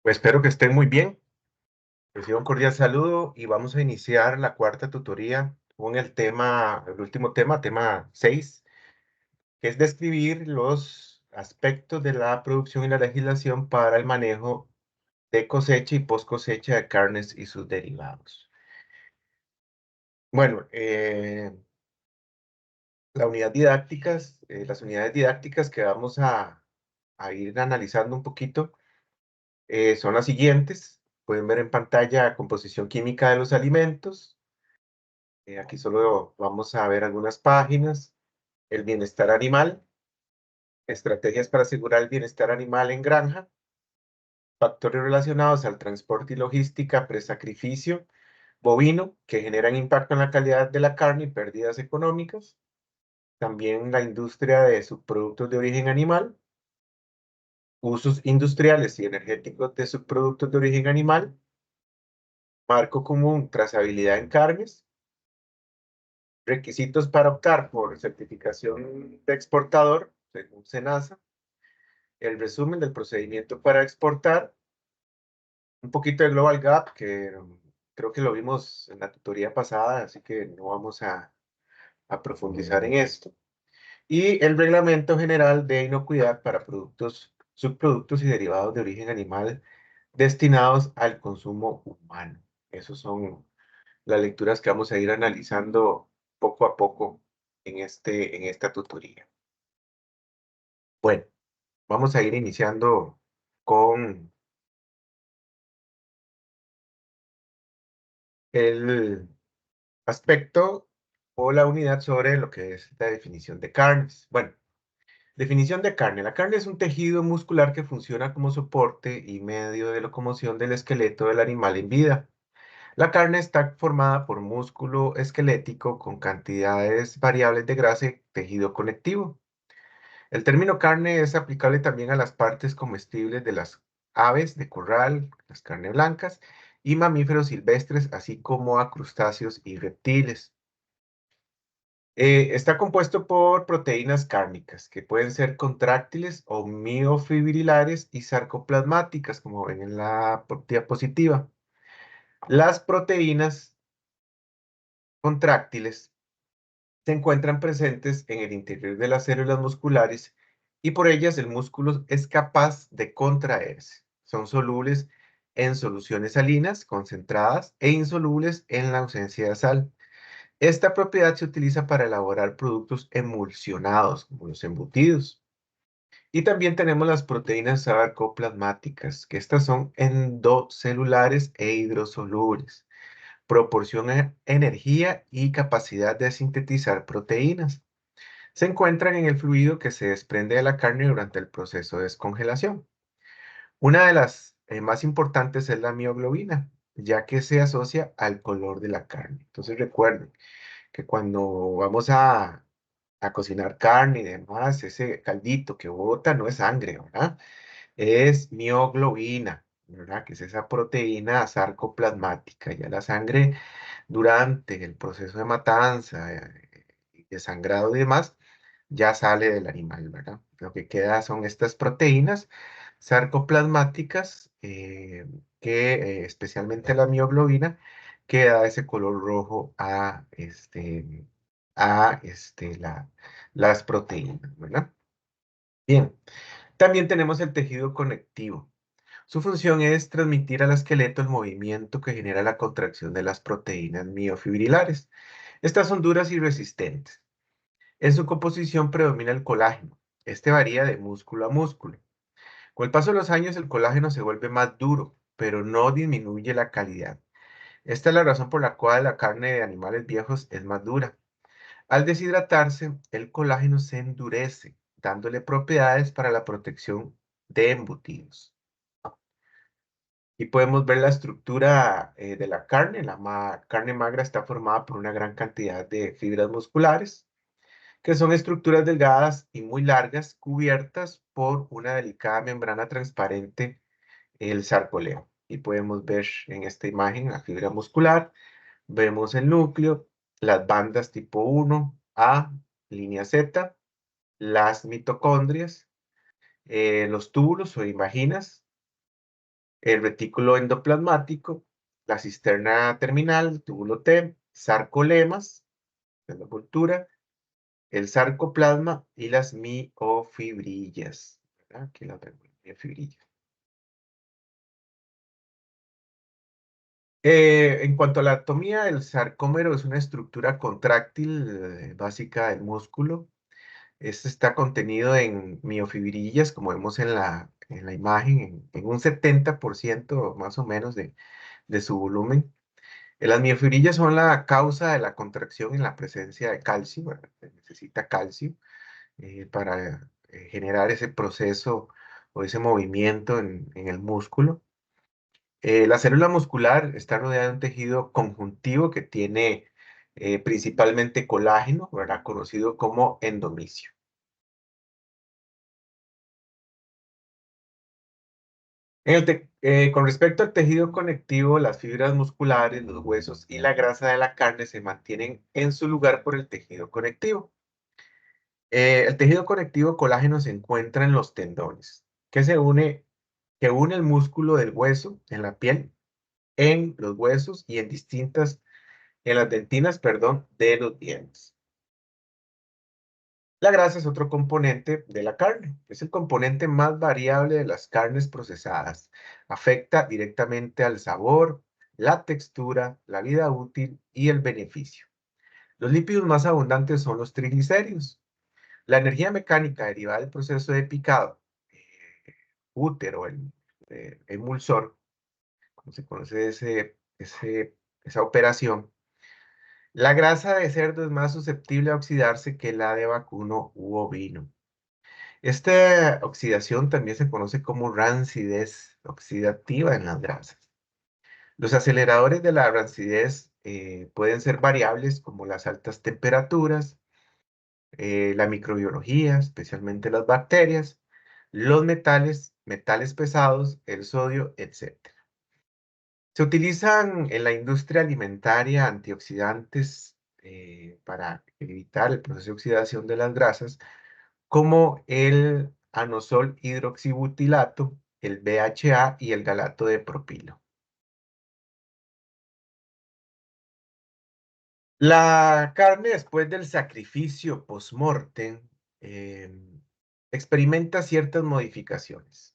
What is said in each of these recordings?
Pues espero que estén muy bien. Recibo un cordial saludo y vamos a iniciar la cuarta tutoría con el último tema, tema 6, que es describir los aspectos de la producción y la legislación para el manejo de cosecha y post cosecha de carnes y sus derivados. Bueno, las unidades didácticas que vamos a ir analizando un poquito son las siguientes. Pueden ver en pantalla composición química de los alimentos. Aquí solo vamos a ver algunas páginas. El bienestar animal, estrategias para asegurar el bienestar animal en granja, factores relacionados al transporte y logística pre-sacrificio bovino que generan impacto en la calidad de la carne y pérdidas económicas. También la industria de subproductos de origen animal, usos industriales y energéticos de subproductos de origen animal, marco común, trazabilidad en carnes, requisitos para optar por certificación de exportador, según SENASA, el resumen del procedimiento para exportar, un poquito de Global Gap, que creo que lo vimos en la tutoría pasada, así que no vamos a profundizar en esto, y el reglamento general de inocuidad para productos, subproductos y derivados de origen animal destinados al consumo humano. Esas son las lecturas que vamos a ir analizando poco a poco en esta tutoría. Bueno, vamos a ir iniciando con el aspecto o la unidad sobre lo que es la definición de carnes. Bueno, definición de carne. La carne es un tejido muscular que funciona como soporte y medio de locomoción del esqueleto del animal en vida. La carne está formada por músculo esquelético con cantidades variables de grasa y tejido conectivo. El término carne es aplicable también a las partes comestibles de las aves de corral, las carnes blancas, y mamíferos silvestres, así como a crustáceos y reptiles. Está compuesto por proteínas cárnicas, que pueden ser contráctiles o miofibrilares y sarcoplasmáticas, como ven en la diapositiva. Las proteínas contráctiles se encuentran presentes en el interior de las células musculares y por ellas el músculo es capaz de contraerse. Son solubles en soluciones salinas concentradas e insolubles en la ausencia de sal. Esta propiedad se utiliza para elaborar productos emulsionados, como los embutidos. Y también tenemos las proteínas sarcoplasmáticas, que estas son endocelulares e hidrosolubles. Proporcionan energía y capacidad de sintetizar proteínas. Se encuentran en el fluido que se desprende de la carne durante el proceso de descongelación. Una de las más importantes es la mioglobina, ya que se asocia al color de la carne. Entonces recuerden que cuando vamos a cocinar carne y demás, ese caldito que bota no es sangre, ¿verdad? Es mioglobina, ¿verdad? Que es esa proteína sarcoplasmática. Ya la sangre durante el proceso de matanza, de sangrado y demás, ya sale del animal, ¿verdad? Lo que queda son estas proteínas sarcoplasmáticas, especialmente la mioglobina, que da ese color rojo a las proteínas, ¿verdad? Bien, también tenemos el tejido conectivo. Su función es transmitir al esqueleto el movimiento que genera la contracción de las proteínas miofibrilares. Estas son duras y resistentes. En su composición predomina el colágeno. Este varía de músculo a músculo. Con el paso de los años, el colágeno se vuelve más duro, pero no disminuye la calidad. Esta es la razón por la cual la carne de animales viejos es más dura. Al deshidratarse, el colágeno se endurece, dándole propiedades para la protección de embutidos. Y podemos ver la estructura de la carne. La carne magra está formada por una gran cantidad de fibras musculares, que son estructuras delgadas y muy largas, cubiertas por una delicada membrana transparente, el sarcóleo. Y podemos ver en esta imagen la fibra muscular, vemos el núcleo, las bandas tipo 1A, línea Z, las mitocondrias, los túbulos o imaginas, el retículo endoplasmático, la cisterna terminal, túbulo T, sarcolemas, de la envoltura, el sarcoplasma y las miofibrillas. ¿Verdad? Aquí la tengo, miofibrillas. En cuanto a la anatomía, el sarcómero es una estructura contráctil básica del músculo. Este está contenido en miofibrillas, como vemos en la imagen, en un 70% más o menos de su volumen. Las miofibrillas son la causa de la contracción en la presencia de calcio, ¿verdad? Se necesita calcio para generar ese proceso o ese movimiento en el músculo. La célula muscular está rodeada de un tejido conjuntivo que tiene principalmente colágeno, ¿verdad? Conocido como endomisio. Con respecto al tejido conectivo, las fibras musculares, los huesos y la grasa de la carne se mantienen en su lugar por el tejido conectivo. El tejido conectivo colágeno se encuentra en los tendones, que une el músculo del hueso en la piel, en los huesos y en las dentinas, perdón, de los dientes. La grasa es otro componente de la carne. Es el componente más variable de las carnes procesadas. Afecta directamente al sabor, la textura, la vida útil y el beneficio. Los lípidos más abundantes son los triglicéridos. La energía mecánica derivada del proceso de picado, útero, el emulsor, como se conoce esa operación, la grasa de cerdo es más susceptible a oxidarse que la de vacuno u ovino. Esta oxidación también se conoce como rancidez oxidativa en las grasas. Los aceleradores de la rancidez pueden ser variables como las altas temperaturas, la microbiología, especialmente las bacterias, los metales, metales pesados, el sodio, etc. Se utilizan en la industria alimentaria antioxidantes para evitar el proceso de oxidación de las grasas, como el anosol hidroxibutilato, el BHA y el galato de propilo. La carne después del sacrificio post-mortem experimenta ciertas modificaciones.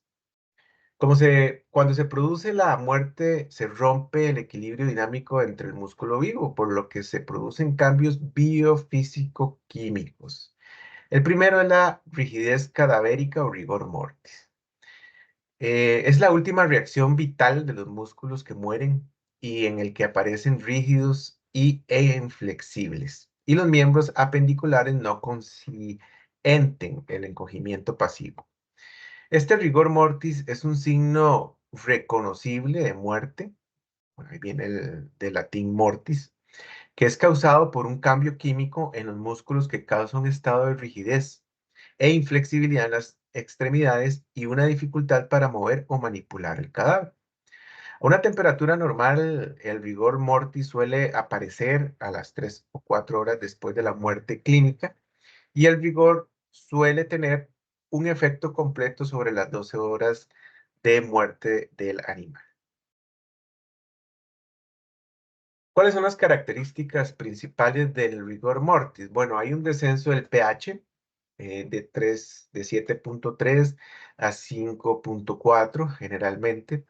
Cuando se produce la muerte, se rompe el equilibrio dinámico entre el músculo vivo, por lo que se producen cambios biofísico-químicos. El primero es la rigidez cadavérica o rigor mortis. Es la última reacción vital de los músculos que mueren y en el que aparecen rígidos e inflexibles. Y los miembros apendiculares no consienten el encogimiento pasivo. Este rigor mortis es un signo reconocible de muerte, bueno, ahí viene del latín mortis, que es causado por un cambio químico en los músculos que causa un estado de rigidez e inflexibilidad en las extremidades y una dificultad para mover o manipular el cadáver. A una temperatura normal, el rigor mortis suele aparecer a las 3 o 4 horas después de la muerte clínica y el rigor suele tener un efecto completo sobre las 12 horas de muerte del animal. ¿Cuáles son las características principales del rigor mortis? Bueno, hay un descenso del pH de 7.3 a 5.4 generalmente.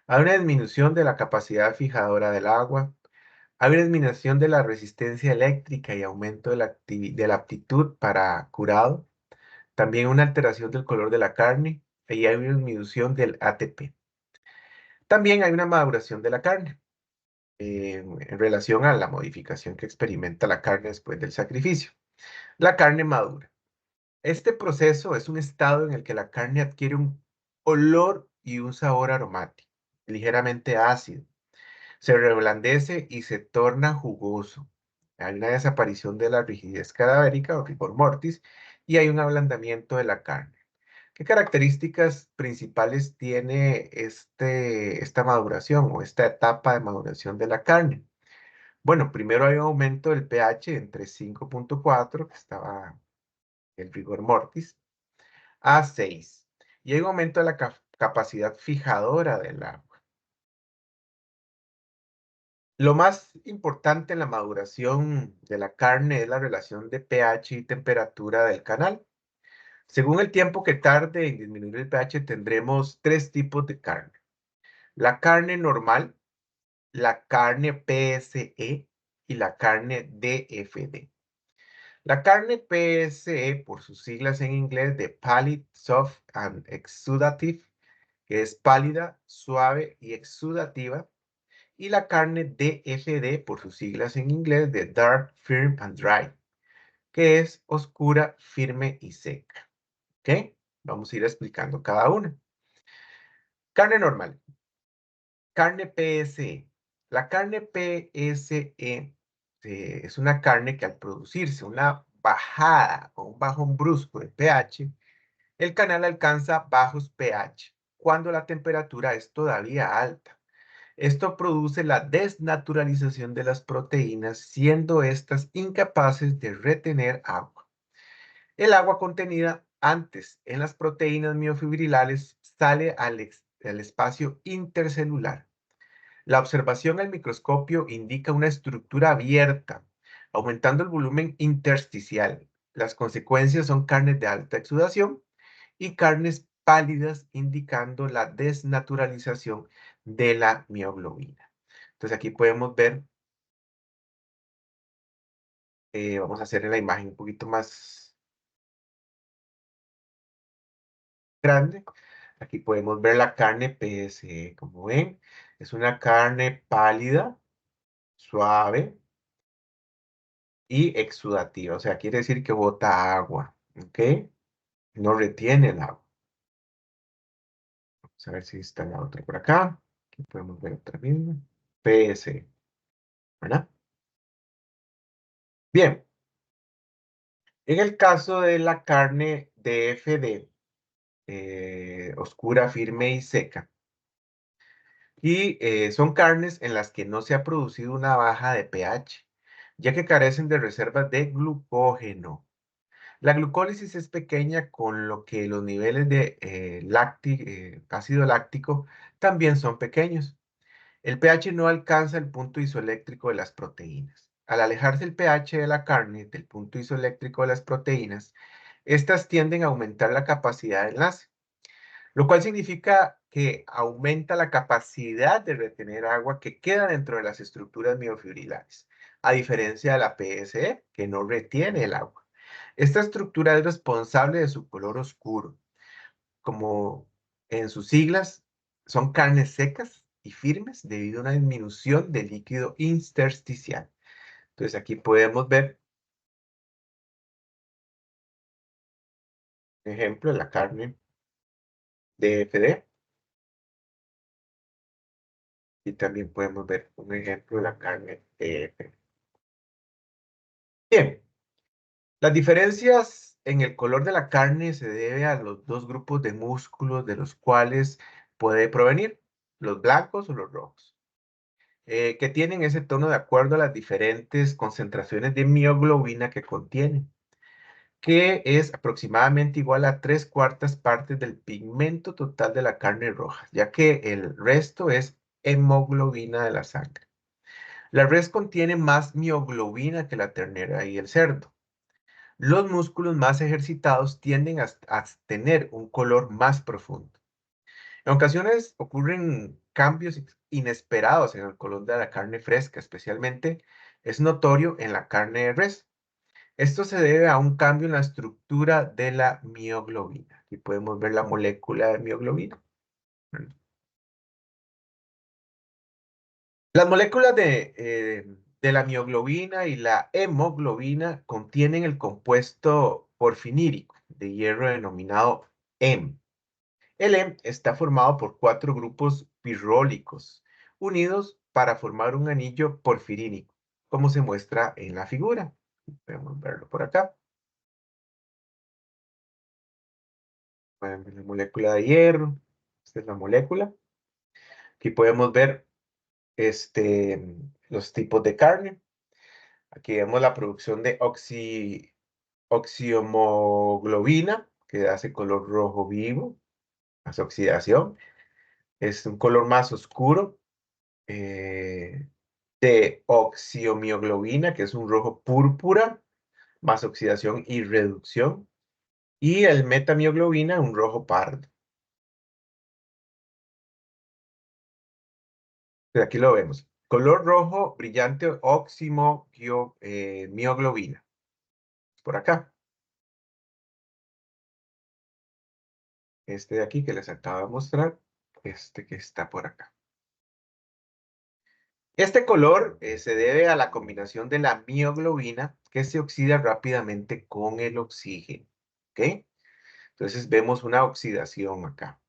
Hay una disminución de la capacidad fijadora del agua. Hay una disminución de la resistencia eléctrica y aumento de la aptitud para curado. También una alteración del color de la carne y hay una disminución del ATP. También hay una maduración de la carne en relación a la modificación que experimenta la carne después del sacrificio. La carne madura. Este proceso es un estado en el que la carne adquiere un olor y un sabor aromático, ligeramente ácido. Se reblandece y se torna jugoso. Hay una desaparición de la rigidez cadavérica o rigor mortis y hay un ablandamiento de la carne. ¿Qué características principales tiene esta maduración o esta etapa de maduración de la carne? Bueno, primero hay un aumento del pH entre 5.4, que estaba el rigor mortis, a 6. Y hay un aumento de la capacidad fijadora del agua. Lo más importante en la maduración de la carne es la relación de pH y temperatura del canal. Según el tiempo que tarde en disminuir el pH, tendremos tres tipos de carne. La carne normal, la carne PSE y la carne DFD. La carne PSE, por sus siglas en inglés de Pallid, Soft and Exudative, que es pálida, suave y exudativa, y la carne DFD, por sus siglas en inglés de Dark, Firm and Dry, que es oscura, firme y seca. ¿Ok? Vamos a ir explicando cada una. Carne normal. Carne PSE. La carne PSE es una carne que al producirse una bajada o un bajón brusco de pH, el canal alcanza bajos pH cuando la temperatura es todavía alta. Esto produce la desnaturalización de las proteínas, siendo estas incapaces de retener agua. El agua contenida antes en las proteínas miofibrilales sale al espacio intercelular. La observación al microscopio indica una estructura abierta, aumentando el volumen intersticial. Las consecuencias son carnes de alta exudación y carnes pálidas, indicando la desnaturalización de la mioglobina. Entonces aquí podemos ver, vamos a hacer la imagen un poquito más grande. Aquí podemos ver la carne PSE, como ven, es una carne pálida, suave y exudativa, o sea, quiere decir que bota agua, ¿ok? No retiene el agua. Vamos a ver si está la otra por acá. Aquí podemos ver otra misma. PSE, ¿verdad? Bien, en el caso de la carne DFD, oscura, firme y seca, y son carnes en las que no se ha producido una baja de pH, ya que carecen de reservas de glucógeno. La glucólisis es pequeña, con lo que los niveles de ácido láctico también son pequeños. El pH no alcanza el punto isoeléctrico de las proteínas. Al alejarse el pH de la carne del punto isoeléctrico de las proteínas, estas tienden a aumentar la capacidad de enlace, lo cual significa que aumenta la capacidad de retener agua que queda dentro de las estructuras miofibrilares, a diferencia de la PSE, que no retiene el agua. Esta estructura es responsable de su color oscuro, como en sus siglas, son carnes secas y firmes debido a una disminución del líquido intersticial. Entonces aquí podemos ver, por ejemplo, la carne de FD, y también podemos ver un ejemplo de la carne de FD. Bien, las diferencias en el color de la carne se debe a los dos grupos de músculos de los cuales puede provenir, los blancos o los rojos, que tienen ese tono de acuerdo a las diferentes concentraciones de mioglobina que contienen, que es aproximadamente igual a 3/4 partes del pigmento total de la carne roja, ya que el resto es hemoglobina de la sangre. La res contiene más mioglobina que la ternera y el cerdo. Los músculos más ejercitados tienden a tener un color más profundo. En ocasiones ocurren cambios inesperados en el color de la carne fresca, especialmente es notorio en la carne de res. Esto se debe a un cambio en la estructura de la mioglobina. Aquí podemos ver la molécula de mioglobina. Las moléculas de la mioglobina y la hemoglobina contienen el compuesto porfinírico de hierro denominado Heme. El Heme está formado por 4 grupos pirrólicos unidos para formar un anillo porfirínico, como se muestra en la figura. Podemos verlo por acá. Pueden ver la molécula de hierro. Esta es la molécula. Aquí podemos ver los tipos de carne. Aquí vemos la producción de oxiomoglobina, que hace color rojo vivo. más oxidación. Es un color más oscuro eh, de oximioglobina, que es un rojo púrpura, más oxidación y reducción. Y el metamioglobina, un rojo pardo. Pues aquí lo vemos. Color rojo brillante mioglobina. Por acá. Este de aquí que les acabo de mostrar. Este que está por acá. Este color se debe a la combinación de la mioglobina que se oxida rápidamente con el oxígeno. ¿Ok? Entonces vemos una oxidación acá.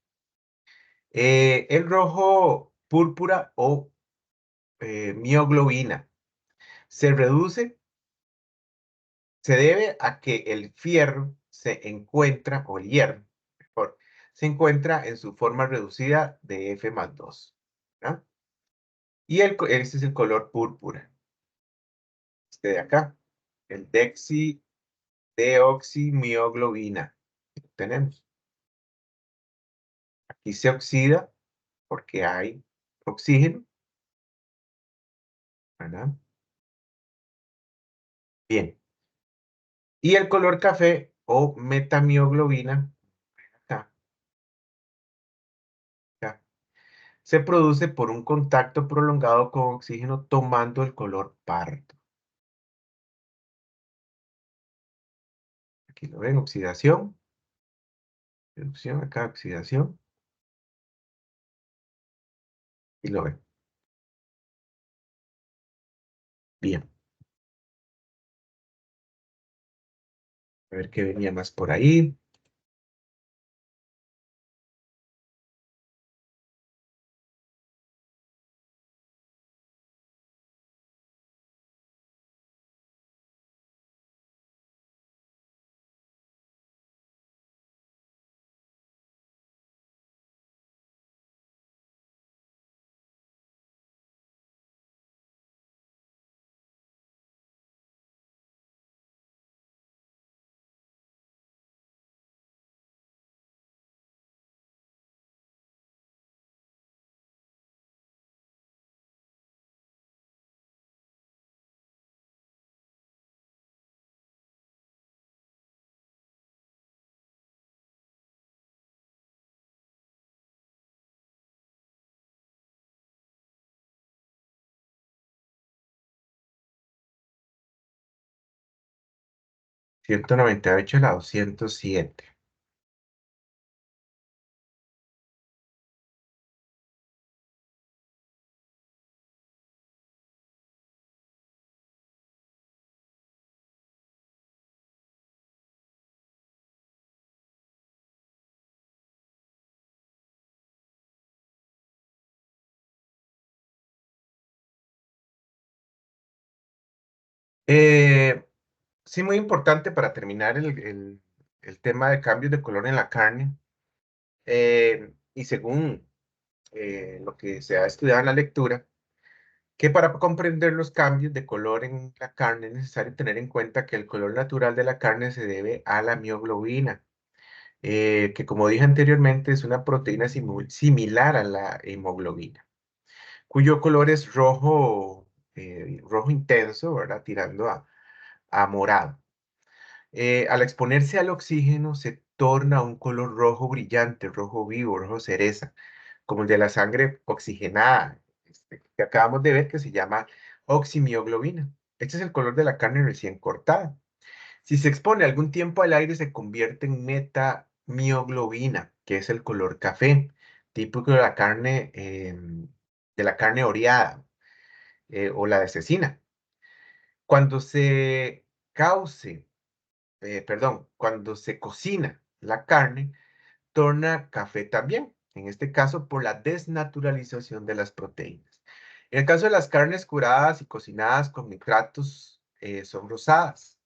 El rojo púrpura o mioglobina se reduce, se debe a que el fierro se encuentra, o el hierro, mejor, se encuentra en su forma reducida de F+2. ¿Ah? Y este es el color púrpura, este de acá, el deoximioglobina. Lo tenemos. Aquí se oxida porque hay oxígeno, ¿verdad? Bien. Y el color café o metamioglobina, acá, acá, se produce por un contacto prolongado con oxígeno tomando el color pardo. Aquí lo ven, oxidación, reducción, acá oxidación, y lo ven. Bien, a ver qué venía más por ahí. Ciento noventa y ocho a la 207. Eh, sí, muy importante para terminar el tema de cambios de color en la carne. Y según lo que se ha estudiado en la lectura, que para comprender los cambios de color en la carne es necesario tener en cuenta que el color natural de la carne se debe a la mioglobina, que como dije anteriormente es una proteína similar a la hemoglobina, cuyo color es rojo, rojo intenso, ¿verdad? Tirando a morado. Al exponerse al oxígeno se torna un color rojo brillante, rojo vivo, rojo cereza, como el de la sangre oxigenada, que acabamos de ver, que se llama oximioglobina. Este es el color de la carne recién cortada. Si se expone algún tiempo al aire, se convierte en metamioglobina, que es el color café, típico de la carne oreada o la de cecina. Cuando se cause, cuando se cocina la carne, torna café también, en este caso por la desnaturalización de las proteínas. En el caso de las carnes curadas y cocinadas con nitratos, son rosadas,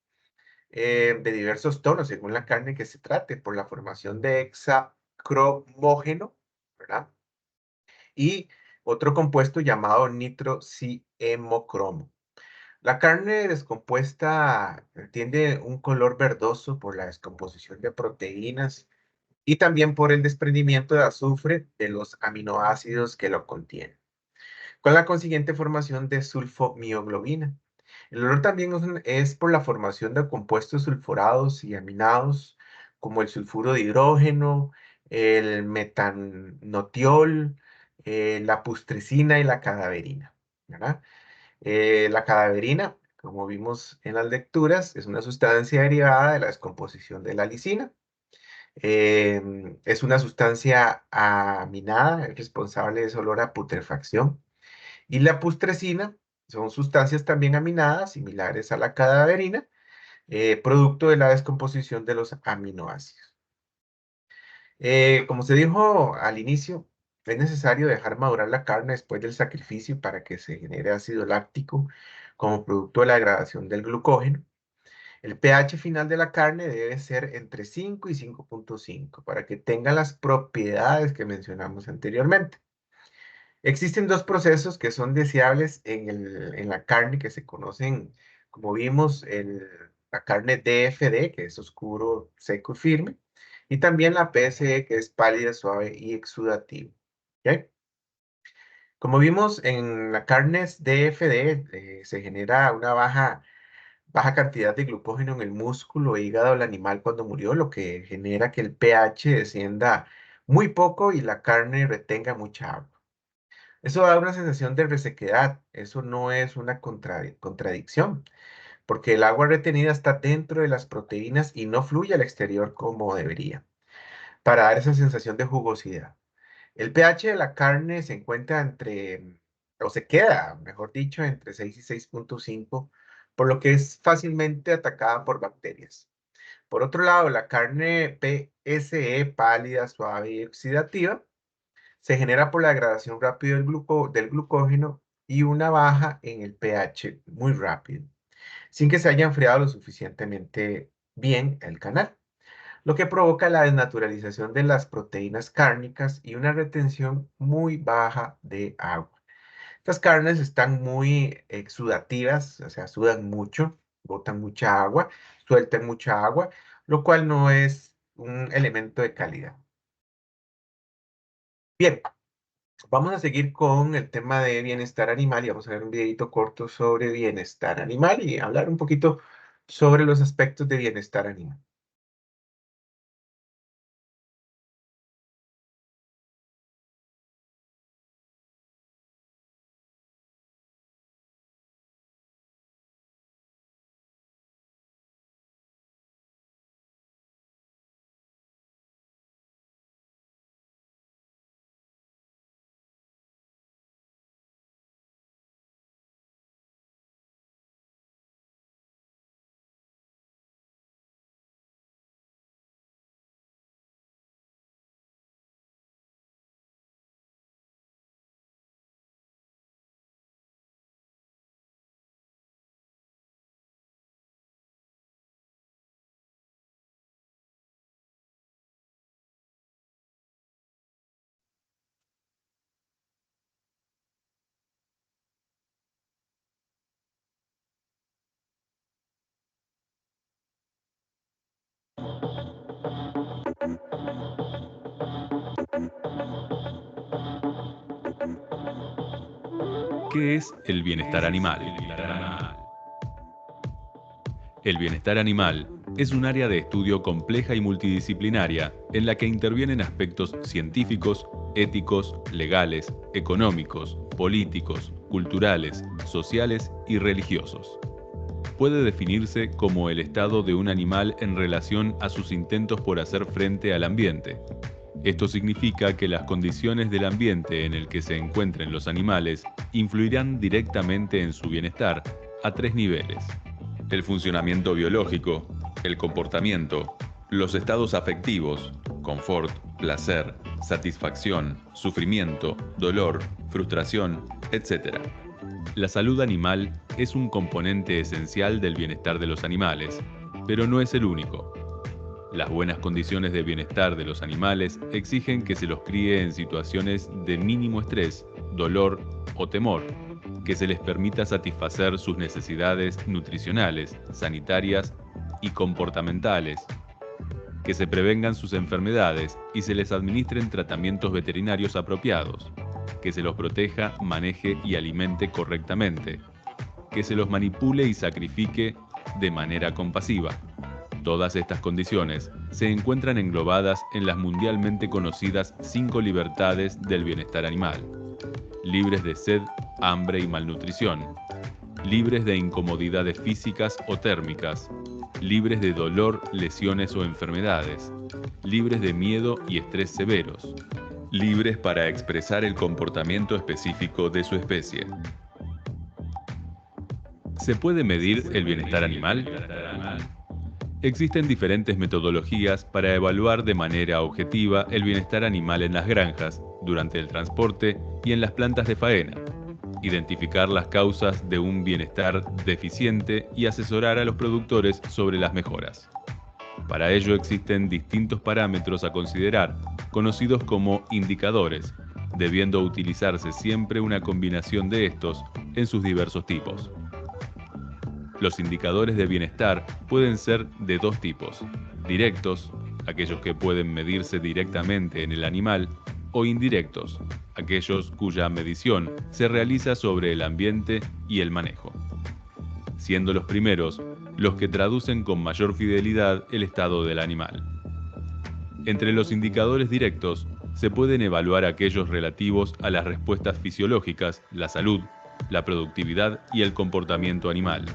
de diversos tonos, según la carne que se trate, por la formación de hexacromógeno, ¿verdad? Y otro compuesto llamado nitrocihemocromo. La carne descompuesta tiene un color verdoso por la descomposición de proteínas y también por el desprendimiento de azufre de los aminoácidos que lo contienen, con la consiguiente formación de sulfomioglobina. El olor también es por la formación de compuestos sulfurados y aminados, como el sulfuro de hidrógeno, el metanotiol, la pustrescina y la cadaverina, ¿verdad? La cadaverina, como vimos en las lecturas, es una sustancia derivada de la descomposición de la lisina. Es una sustancia aminada, es responsable de ese olor a putrefacción. Y la pustresina son sustancias también aminadas, similares a la cadaverina, producto de la descomposición de los aminoácidos. Como se dijo al inicio, es necesario dejar madurar la carne después del sacrificio para que se genere ácido láctico como producto de la degradación del glucógeno. El pH final de la carne debe ser entre 5 y 5,5 para que tenga las propiedades que mencionamos anteriormente. Existen dos procesos que son deseables en la carne que se conocen, como vimos, la carne DFD, que es oscuro, seco y firme, y también la PSE, que es pálida, suave y exudativa. ¿Ok? Como vimos en la carne DFD, se genera una baja cantidad de glucógeno en el músculo e hígado del animal cuando murió, lo que genera que el pH descienda muy poco y la carne retenga mucha agua. Eso da una sensación de resequedad. Eso no es una contradicción, porque el agua retenida está dentro de las proteínas y no fluye al exterior como debería, para dar esa sensación de jugosidad. El pH de la carne se encuentra o se queda, mejor dicho, entre 6 y 6,5, por lo que es fácilmente atacada por bacterias. Por otro lado, la carne PSE, pálida, suave y oxidativa, se genera por la degradación rápida del glucógeno y una baja en el pH muy rápido, sin que se haya enfriado lo suficientemente bien el canal, lo que provoca la desnaturalización de las proteínas cárnicas y una retención muy baja de agua. Estas carnes están muy exudativas, o sea, sudan mucho, botan mucha agua, sueltan mucha agua, lo cual no es un elemento de calidad. Bien, vamos a seguir con el tema de bienestar animal y vamos a ver un videito corto sobre bienestar animal y hablar un poquito sobre los aspectos de bienestar animal. ¿Qué es el bienestar animal? El bienestar animal es un área de estudio compleja y multidisciplinaria en la que intervienen aspectos científicos, éticos, legales, económicos, políticos, culturales, sociales y religiosos. Puede definirse como el estado de un animal en relación a sus intentos por hacer frente al ambiente. Esto significa que las condiciones del ambiente en el que se encuentren los animales influirán directamente en su bienestar a tres niveles: el funcionamiento biológico, el comportamiento, los estados afectivos, confort, placer, satisfacción, sufrimiento, dolor, frustración, etc. La salud animal es un componente esencial del bienestar de los animales, pero no es el único. Las buenas condiciones de bienestar de los animales exigen que se los críe en situaciones de mínimo estrés, dolor o temor, que se les permita satisfacer sus necesidades nutricionales, sanitarias y comportamentales, que se prevengan sus enfermedades y se les administren tratamientos veterinarios apropiados, que se los proteja, maneje y alimente correctamente, que se los manipule y sacrifique de manera compasiva. Todas estas condiciones se encuentran englobadas en las mundialmente conocidas 5 libertades del bienestar animal: libres de sed, hambre y malnutrición, libres de incomodidades físicas o térmicas, libres de dolor, lesiones o enfermedades, libres de miedo y estrés severos, libres para expresar el comportamiento específico de su especie. ¿Se puede medir el bienestar animal? Existen diferentes metodologías para evaluar de manera objetiva el bienestar animal en las granjas, durante el transporte y en las plantas de faena, identificar las causas de un bienestar deficiente y asesorar a los productores sobre las mejoras. Para ello existen distintos parámetros a considerar, conocidos como indicadores, debiendo utilizarse siempre una combinación de estos en sus diversos tipos. Los indicadores de bienestar pueden ser de dos tipos: directos, aquellos que pueden medirse directamente en el animal, o indirectos, aquellos cuya medición se realiza sobre el ambiente y el manejo, siendo los primeros los que traducen con mayor fidelidad el estado del animal. Entre los indicadores directos se pueden evaluar aquellos relativos a las respuestas fisiológicas, la salud, la productividad y el comportamiento animal.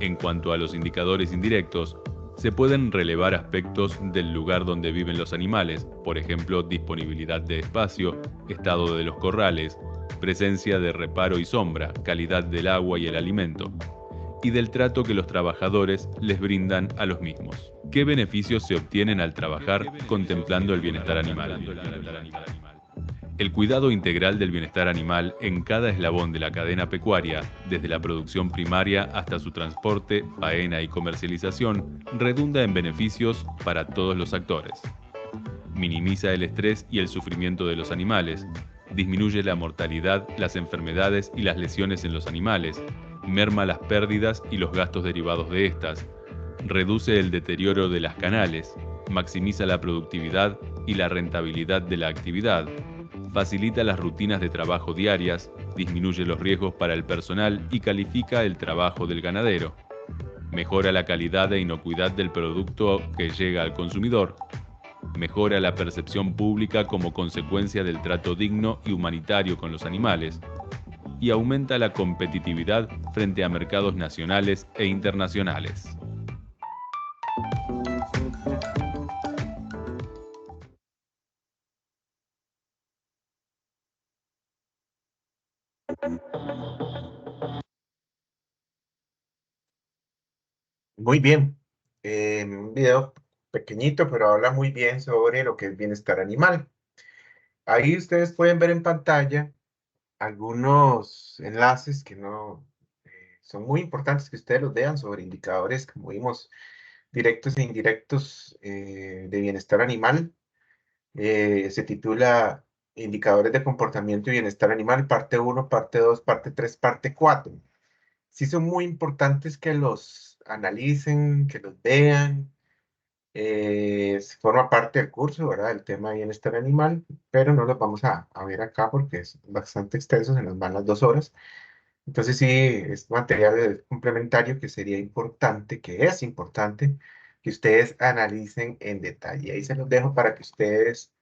En cuanto a los indicadores indirectos, se pueden relevar aspectos del lugar donde viven los animales, por ejemplo, disponibilidad de espacio, estado de los corrales, presencia de reparo y sombra, calidad del agua y el alimento, y del trato que los trabajadores les brindan a los mismos. ¿Qué beneficios se obtienen al trabajar contemplando el bienestar animal? El cuidado integral del bienestar animal en cada eslabón de la cadena pecuaria, desde la producción primaria hasta su transporte, faena y comercialización, redunda en beneficios para todos los actores. Minimiza el estrés y el sufrimiento de los animales, disminuye la mortalidad, las enfermedades y las lesiones en los animales, merma las pérdidas y los gastos derivados de estas, reduce el deterioro de las canales, maximiza la productividad y la rentabilidad de la actividad, facilita las rutinas de trabajo diarias, disminuye los riesgos para el personal y califica el trabajo del ganadero, mejora la calidad e inocuidad del producto que llega al consumidor, mejora la percepción pública como consecuencia del trato digno y humanitario con los animales, y aumenta la competitividad frente a mercados nacionales e internacionales. Muy bien. Un video pequeñito, pero habla muy bien sobre lo que es bienestar animal. Ahí ustedes pueden ver en pantalla algunos enlaces que no son muy importantes que ustedes los vean sobre indicadores, como vimos, directos e indirectos de bienestar animal. Se titula Indicadores de comportamiento y bienestar animal, parte uno, parte 2, parte 3, parte 4. Sí son muy importantes que los analicen, que los vean. Forma parte del curso, ¿verdad? El tema de bienestar animal, pero no los vamos a ver acá porque es bastante extenso, se nos van las 2 horas. Entonces sí, es material complementario que sería importante, que es importante que ustedes analicen en detalle. Ahí se los dejo para que ustedes,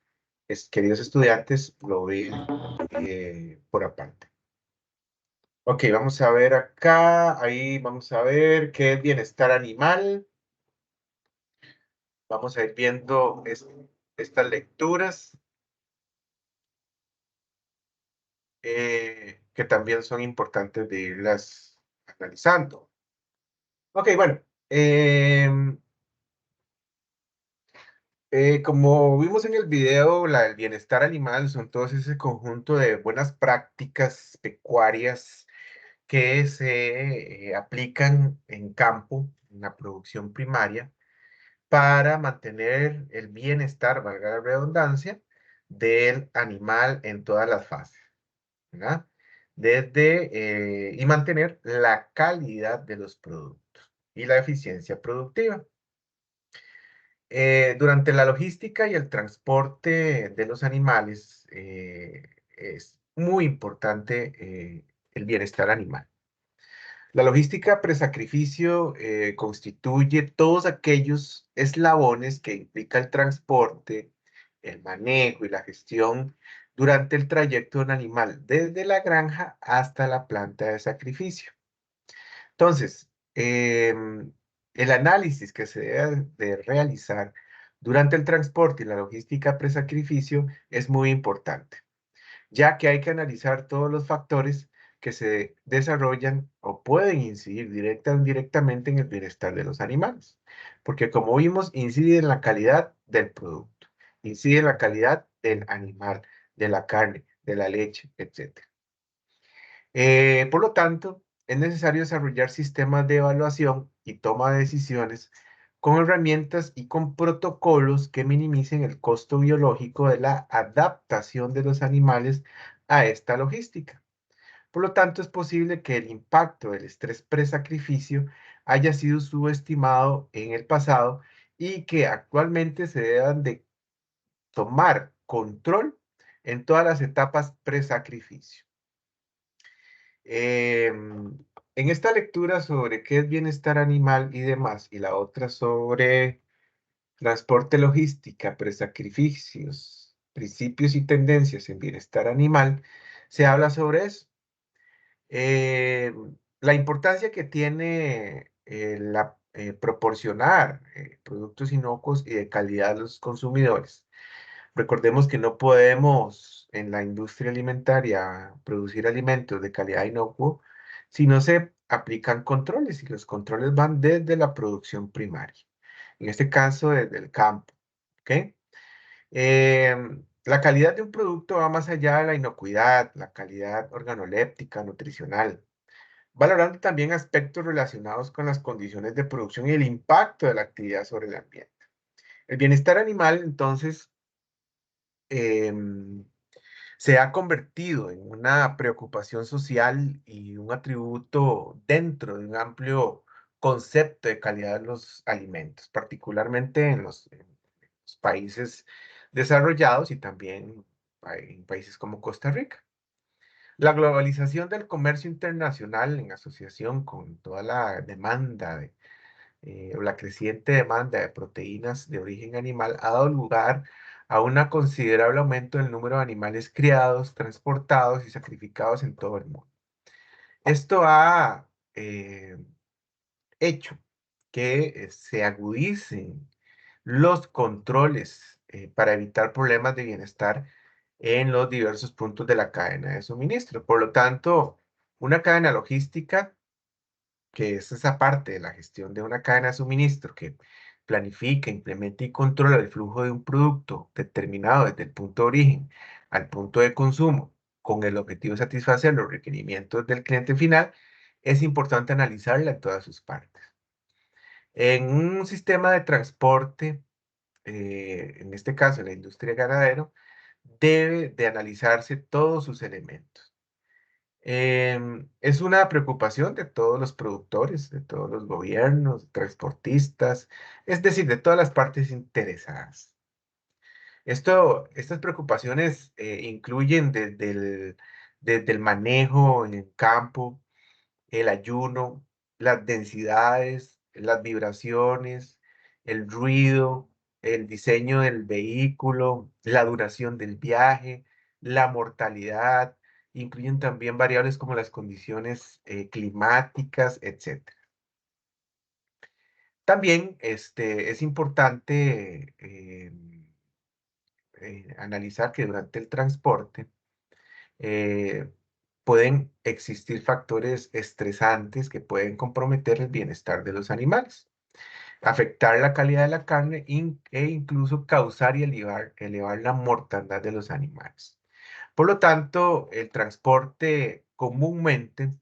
queridos estudiantes, lo vean por aparte. Ok, vamos a ver acá, ahí vamos a ver qué es bienestar animal. Vamos a ir viendo estas lecturas que también son importantes de irlas analizando. Ok, bueno. Como vimos en el video, el bienestar animal son todos ese conjunto de buenas prácticas pecuarias que se aplican en campo, en la producción primaria, para mantener el bienestar, valga la redundancia, del animal en todas las fases, ¿verdad? Y mantener la calidad de los productos y la eficiencia productiva. Durante la logística y el transporte de los animales es muy importante el bienestar animal. La logística presacrificio constituye todos aquellos eslabones que implica el transporte, el manejo y la gestión durante el trayecto de un animal, desde la granja hasta la planta de sacrificio. Entonces, el análisis que se debe de realizar durante el transporte y la logística presacrificio es muy importante, ya que hay que analizar todos los factores que se desarrollan o pueden incidir directa o indirectamente en el bienestar de los animales. Porque como vimos, incide en la calidad del producto, incide en la calidad del animal, de la carne, de la leche, etc. Por lo tanto, es necesario desarrollar sistemas de evaluación y toma de decisiones con herramientas y con protocolos que minimicen el costo biológico de la adaptación de los animales a esta logística. Por lo tanto, es posible que el impacto del estrés presacrificio haya sido subestimado en el pasado y que actualmente se deban de tomar control en todas las etapas presacrificio. En esta lectura sobre qué es bienestar animal y demás, y la otra sobre transporte, logística, presacrificios, principios y tendencias en bienestar animal, se habla sobre eso. Eh, la importancia que tiene proporcionar productos inocuos y de calidad a los consumidores. Recordemos que no podemos en la industria alimentaria producir alimentos de calidad inocuo si no se aplican controles y los controles van desde la producción primaria, en este caso desde el campo. ¿Ok? La calidad de un producto va más allá de la inocuidad, la calidad organoléptica, nutricional, valorando también aspectos relacionados con las condiciones de producción y el impacto de la actividad sobre el ambiente. El bienestar animal, entonces, em, se ha convertido en una preocupación social y un atributo dentro de un amplio concepto de calidad de los alimentos, particularmente en los países desarrollados y también en países como Costa Rica. La globalización del comercio internacional en asociación con toda la demanda o la creciente demanda de proteínas de origen animal ha dado lugar a un considerable aumento del número de animales criados, transportados y sacrificados en todo el mundo. Esto ha hecho que se agudicen los controles para evitar problemas de bienestar en los diversos puntos de la cadena de suministro. Por lo tanto, una cadena logística, que es esa parte de la gestión de una cadena de suministro que planifica, implementa y controla el flujo de un producto determinado desde el punto de origen al punto de consumo, con el objetivo de satisfacer los requerimientos del cliente final, es importante analizarla en todas sus partes. En un sistema de transporte, en este caso la industria ganadera, debe de analizarse todos sus elementos. Es una preocupación de todos los productores, de todos los gobiernos, transportistas, es decir, de todas las partes interesadas. Estas preocupaciones incluyen desde el manejo en el campo, el ayuno, las densidades, las vibraciones, el ruido, el diseño del vehículo, la duración del viaje, la mortalidad, incluyen también variables como las condiciones climáticas, etcétera. También es importante analizar que durante el transporte eh, pueden existir factores estresantes que pueden comprometer el bienestar de los animales, afectar la calidad de la carne e incluso causar y elevar la mortandad de los animales. Por lo tanto, el transporte comúnmente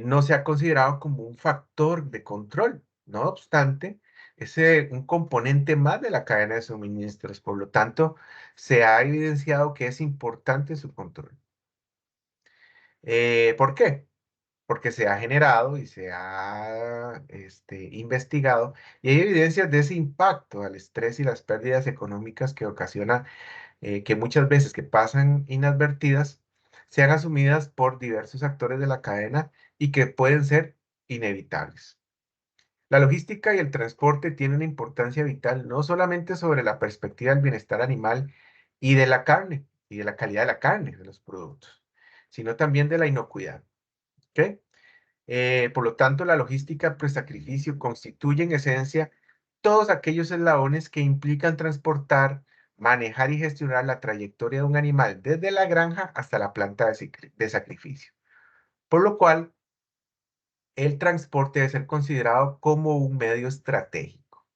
no se ha considerado como un factor de control. No obstante, es un componente más de la cadena de suministros. Por lo tanto, se ha evidenciado que es importante su control. ¿Por qué? porque se ha generado y se ha investigado, y hay evidencias de ese impacto al estrés y las pérdidas económicas que ocasiona, que muchas veces que pasan inadvertidas, sean asumidas por diversos actores de la cadena y que pueden ser inevitables. La logística y el transporte tienen una importancia vital no solamente sobre la perspectiva del bienestar animal y de la carne, y de la calidad de la carne, de los productos, sino también de la inocuidad. ¿Ok? Por lo tanto, la logística pre-sacrificio constituye en esencia todos aquellos eslabones que implican transportar, manejar y gestionar la trayectoria de un animal desde la granja hasta la planta de sacrificio. Por lo cual, el transporte debe ser considerado como un medio estratégico.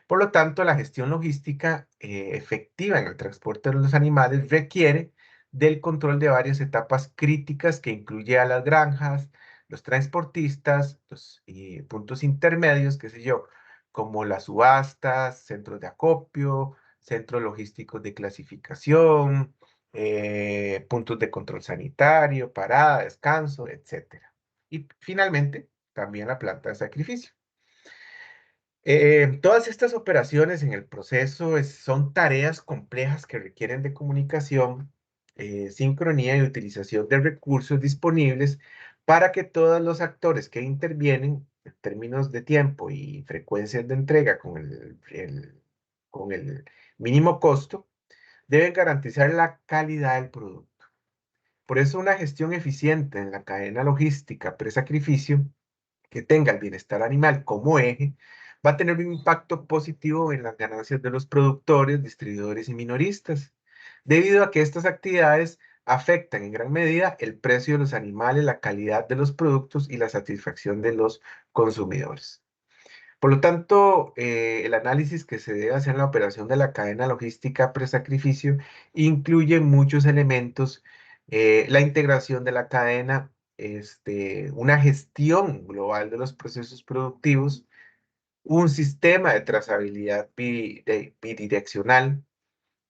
Por lo tanto, la gestión logística efectiva en el transporte de los animales requiere del control de varias etapas críticas que incluye a las granjas, los transportistas, los puntos intermedios, qué sé yo, como las subastas, centros de acopio, centros logísticos de clasificación, puntos de control sanitario, parada, descanso, etcétera. Y finalmente, también la planta de sacrificio. Todas estas operaciones en el proceso son tareas complejas que requieren de comunicación, sincronía y utilización de recursos disponibles para que todos los actores que intervienen en términos de tiempo y frecuencias de entrega con el mínimo costo deben garantizar la calidad del producto. Por eso una gestión eficiente en la cadena logística pre-sacrificio que tenga el bienestar animal como eje, va a tener un impacto positivo en las ganancias de los productores, distribuidores y minoristas, debido a que estas actividades afectan en gran medida el precio de los animales, la calidad de los productos y la satisfacción de los consumidores. Por lo tanto, el análisis que se debe hacer en la operación de la cadena logística pre-sacrificio incluye muchos elementos, la integración de la cadena, una gestión global de los procesos productivos, un sistema de trazabilidad bidireccional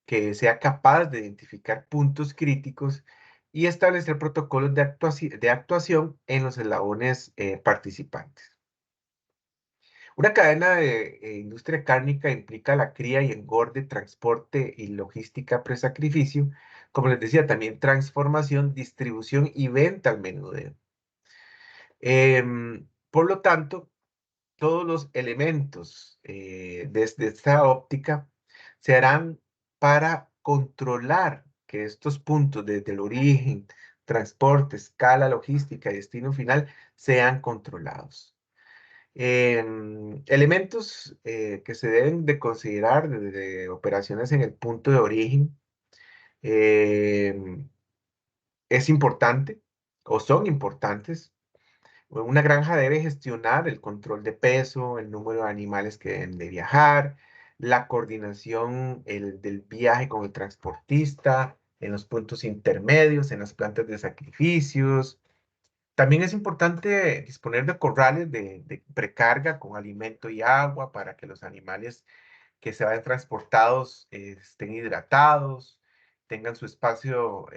que sea capaz de identificar puntos críticos y establecer protocolos de actuación en los eslabones participantes. Una cadena de industria cárnica implica la cría y engorde, transporte y logística pre-sacrificio, como les decía, también transformación, distribución y venta al menudeo. Por lo tanto, todos los elementos desde esta óptica se harán para controlar que estos puntos desde el origen, transporte, escala, logística y destino final sean controlados. Elementos que se deben de considerar desde operaciones en el punto de origen em, es importante o son importantes. Una granja debe gestionar el control de peso, el número de animales que deben de viajar, la coordinación del viaje con el transportista, en los puntos intermedios, en las plantas de sacrificios. También es importante disponer de corrales de precarga con alimento y agua para que los animales que se vayan transportados estén hidratados, tengan su espacio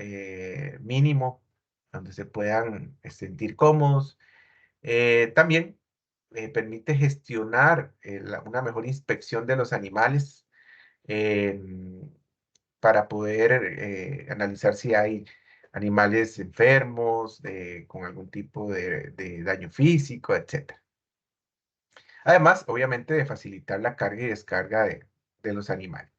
mínimo donde se puedan sentir cómodos. También permite gestionar una mejor inspección de los animales em, para poder analizar si hay animales enfermos, con algún tipo de daño físico, etc. Además, obviamente, de facilitar la carga y descarga de los animales.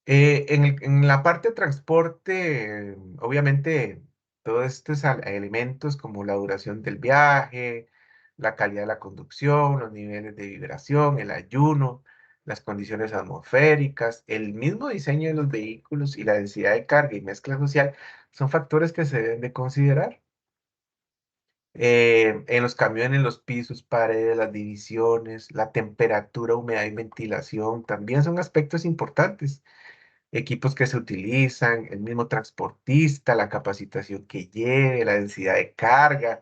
En la parte de transporte, obviamente, todos estos elementos como la duración del viaje, la calidad de la conducción, los niveles de vibración, el ayuno, las condiciones atmosféricas, el mismo diseño de los vehículos y la densidad de carga y mezcla social son factores que se deben de considerar. En los camiones, los pisos, paredes, las divisiones, la temperatura, humedad y ventilación también son aspectos importantes, equipos que se utilizan, el mismo transportista, la capacitación que lleve, la densidad de carga,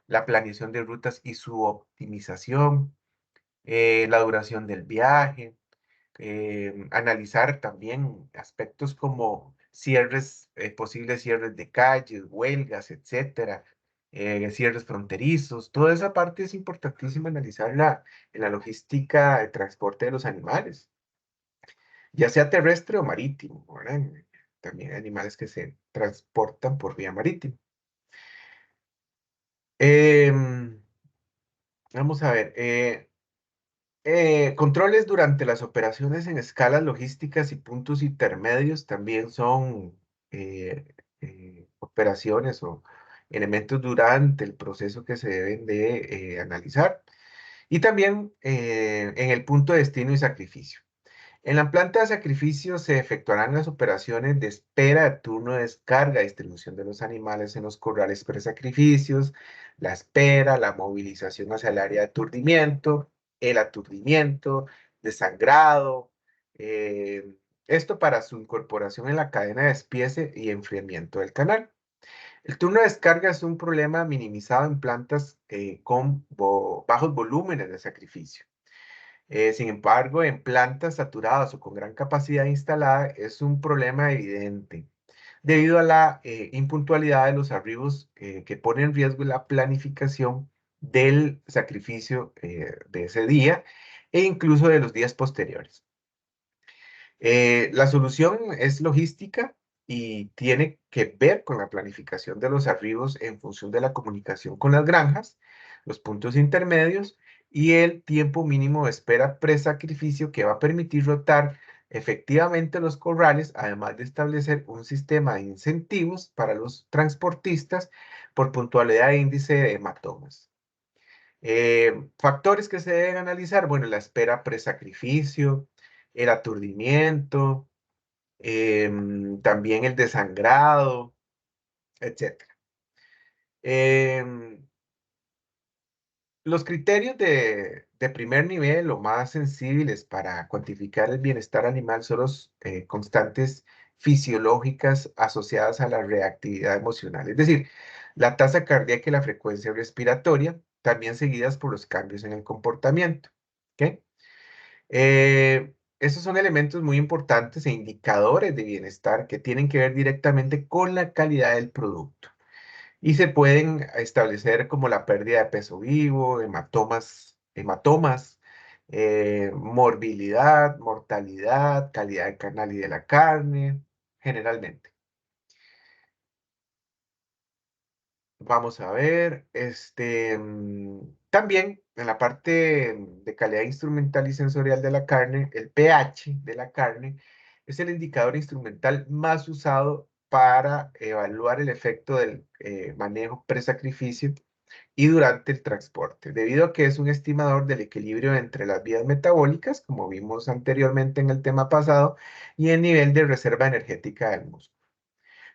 la planeación de rutas y su optimización, la duración del viaje, analizar también aspectos como posibles cierres de calles, huelgas, etcétera, cierres fronterizos. Toda esa parte es importantísima analizarla en la logística de transporte de los animales, ya sea terrestre o marítimo, ¿verdad? También hay animales que se transportan por vía marítima. Em, Vamos a ver. Controles durante las operaciones en escalas logísticas y puntos intermedios también son operaciones o elementos durante el proceso que se deben de analizar. Y también en el punto de destino y sacrificio. En la planta de sacrificio se efectuarán las operaciones de espera de turno de descarga, distribución de los animales en los corrales presacrificios, la espera, la movilización hacia el área de aturdimiento, el aturdimiento, desangrado, eh, esto para su incorporación en la cadena de despiece y enfriamiento del canal. El turno de descarga es un problema minimizado en plantas con bajos volúmenes de sacrificio. Sin embargo, en plantas saturadas o con gran capacidad instalada es un problema evidente debido a la impuntualidad de los arribos que pone en riesgo la planificación del sacrificio de ese día e incluso de los días posteriores. La solución es logística y tiene que ver con la planificación de los arribos en función de la comunicación con las granjas, los puntos intermedios y el tiempo mínimo de espera presacrificio que va a permitir rotar efectivamente los corrales, además de establecer un sistema de incentivos para los transportistas por puntualidad e índice de hematomas. Factores que se deben analizar, bueno, la espera presacrificio, el aturdimiento, también el desangrado, etcétera. Em, los criterios de primer nivel o más sensibles para cuantificar el bienestar animal son los constantes fisiológicas asociadas a la reactividad emocional, es decir, la tasa cardíaca y la frecuencia respiratoria, también seguidas por los cambios en el comportamiento. ¿Ok? Esos son elementos muy importantes e indicadores de bienestar que tienen que ver directamente con la calidad del producto y se pueden establecer como la pérdida de peso vivo, hematomas, morbilidad, mortalidad, calidad del canal y de la carne, generalmente. Vamos a ver, también en la parte de calidad instrumental y sensorial de la carne, el pH de la carne es el indicador instrumental más usado para evaluar el efecto del manejo presacrificio y durante el transporte, debido a que es un estimador del equilibrio entre las vías metabólicas, como vimos anteriormente en el tema pasado, y el nivel de reserva energética del músculo.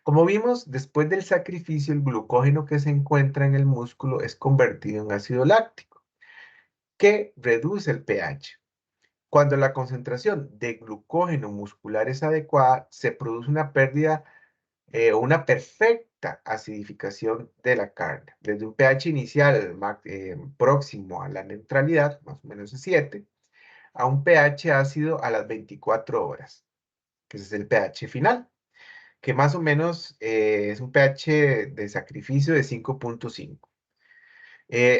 Como vimos, después del sacrificio, el glucógeno que se encuentra en el músculo es convertido en ácido láctico, que reduce el pH. Cuando la concentración de glucógeno muscular es adecuada, se produce una pérdida o una perfecta acidificación de la carne, desde un pH inicial próximo a la neutralidad, más o menos de 7, a un pH ácido a las 24 horas, que ese es el pH final, que más o menos es un pH de sacrificio de 5.5.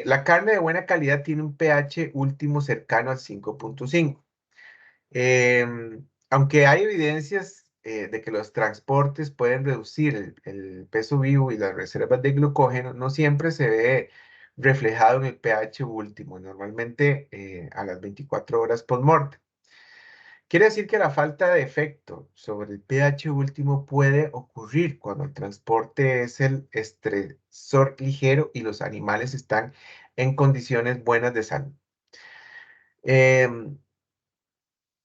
La carne de buena calidad tiene un pH último cercano al 5.5. Aunque hay evidencias de que los transportes pueden reducir el peso vivo y las reservas de glucógeno, no siempre se ve reflejado en el pH último, normalmente a las 24 horas post-mortem. Quiere decir que la falta de efecto sobre el pH último puede ocurrir cuando el transporte es el estresor ligero y los animales están en condiciones buenas de salud. Em,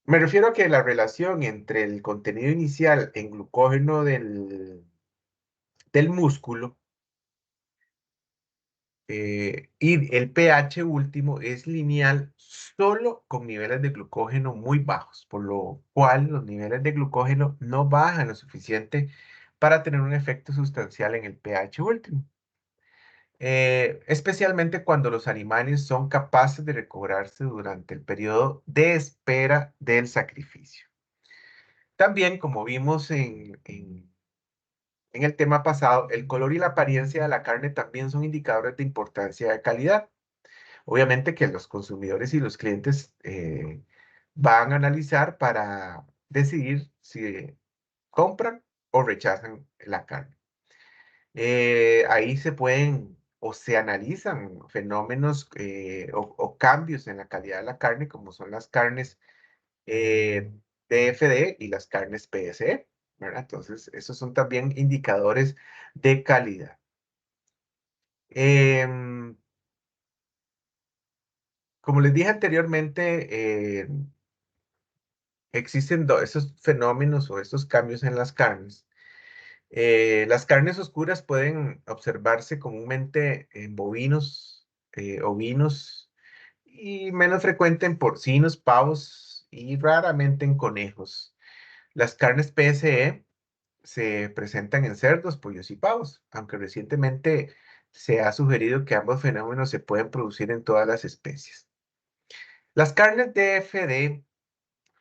Me refiero a que la relación entre el contenido inicial en glucógeno del músculo y el pH último es lineal solo con niveles de glucógeno muy bajos, por lo cual los niveles de glucógeno no bajan lo suficiente para tener un efecto sustancial en el pH último. Especialmente cuando los animales son capaces de recobrarse durante el periodo de espera del sacrificio. También, como vimos en el tema pasado, el color y la apariencia de la carne también son indicadores de importancia de calidad. Obviamente que los consumidores y los clientes van a analizar para decidir si compran o rechazan la carne. Ahí se pueden o se analizan fenómenos o cambios en la calidad de la carne, como son las carnes DFD y las carnes PSE, ¿verdad? Entonces, esos son también indicadores de calidad. Em, Como les dije anteriormente, existen esos fenómenos o estos cambios en las carnes. Las carnes oscuras pueden observarse comúnmente en bovinos, ovinos y menos frecuente en porcinos, pavos y raramente en conejos. Las carnes PSE se presentan en cerdos, pollos y pavos, aunque recientemente se ha sugerido que ambos fenómenos se pueden producir en todas las especies. Las carnes DFD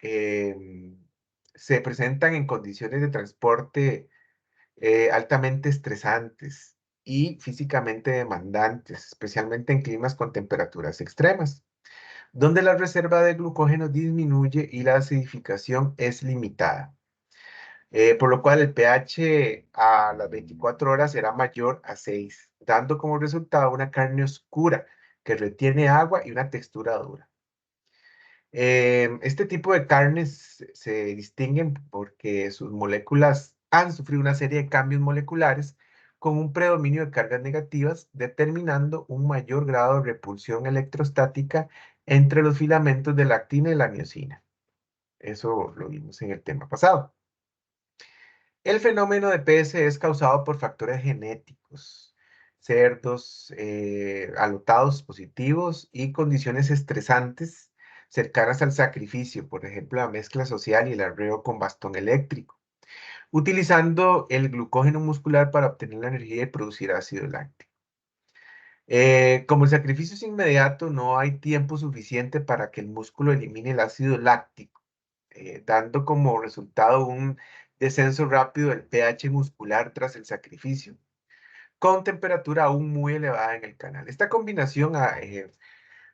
em, se presentan en condiciones de transporte altamente estresantes y físicamente demandantes, especialmente en climas con temperaturas extremas, donde la reserva de glucógeno disminuye y la acidificación es limitada. Por lo cual el pH a las 24 horas será mayor a 6, dando como resultado una carne oscura que retiene agua y una textura dura. Este tipo de carnes se distinguen porque sus moléculas han sufrido una serie de cambios moleculares con un predominio de cargas negativas, determinando un mayor grado de repulsión electrostática entre los filamentos de la actina y la miosina. Eso lo vimos en el tema pasado. El fenómeno de PS es causado por factores genéticos, cerdos alotados positivos y condiciones estresantes cercanas al sacrificio, por ejemplo, la mezcla social y el arreo con bastón eléctrico, utilizando el glucógeno muscular para obtener la energía y producir ácido láctico. Como el sacrificio es inmediato, no hay tiempo suficiente para que el músculo elimine el ácido láctico, dando como resultado un descenso rápido del pH muscular tras el sacrificio, con temperatura aún muy elevada en el canal. Esta combinación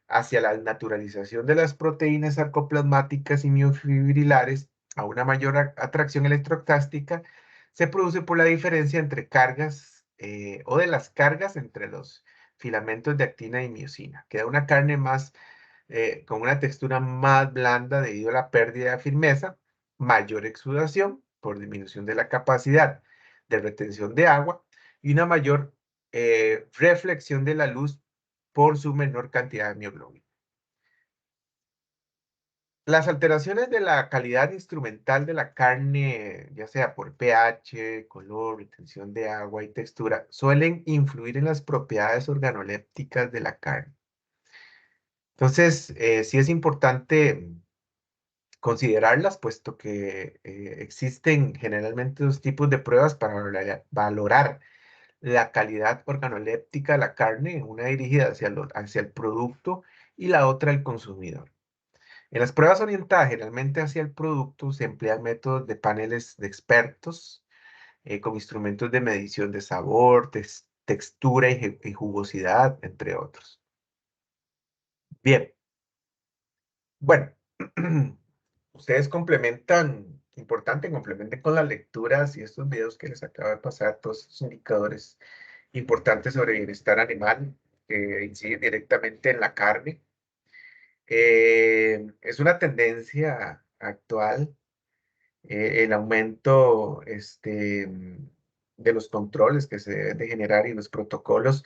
hacia la naturalización de las proteínas sarcoplasmáticas y miofibrilares a una mayor atracción electrostática se produce por la diferencia entre cargas o de las cargas entre los filamentos de actina y miosina. Queda una carne más con una textura más blanda debido a la pérdida de firmeza, mayor exudación por disminución de la capacidad de retención de agua y una mayor reflexión de la luz por su menor cantidad de mioglobina. Las alteraciones de la calidad instrumental de la carne, ya sea por pH, color, retención de agua y textura, suelen influir en las propiedades organolépticas de la carne. Entonces, sí es importante considerarlas, puesto que existen generalmente dos tipos de pruebas para valorar la calidad organoléptica de la carne, una dirigida hacia el producto y la otra al consumidor. En las pruebas orientadas generalmente hacia el producto se emplean métodos de paneles de expertos con instrumentos de medición de sabor, textura y jugosidad, entre otros. Bien, bueno, ustedes complementen con las lecturas y estos videos que les acabo de pasar, todos estos indicadores importantes sobre bienestar animal que inciden directamente en la carne. Es una tendencia actual el aumento de los controles que se deben de generar y los protocolos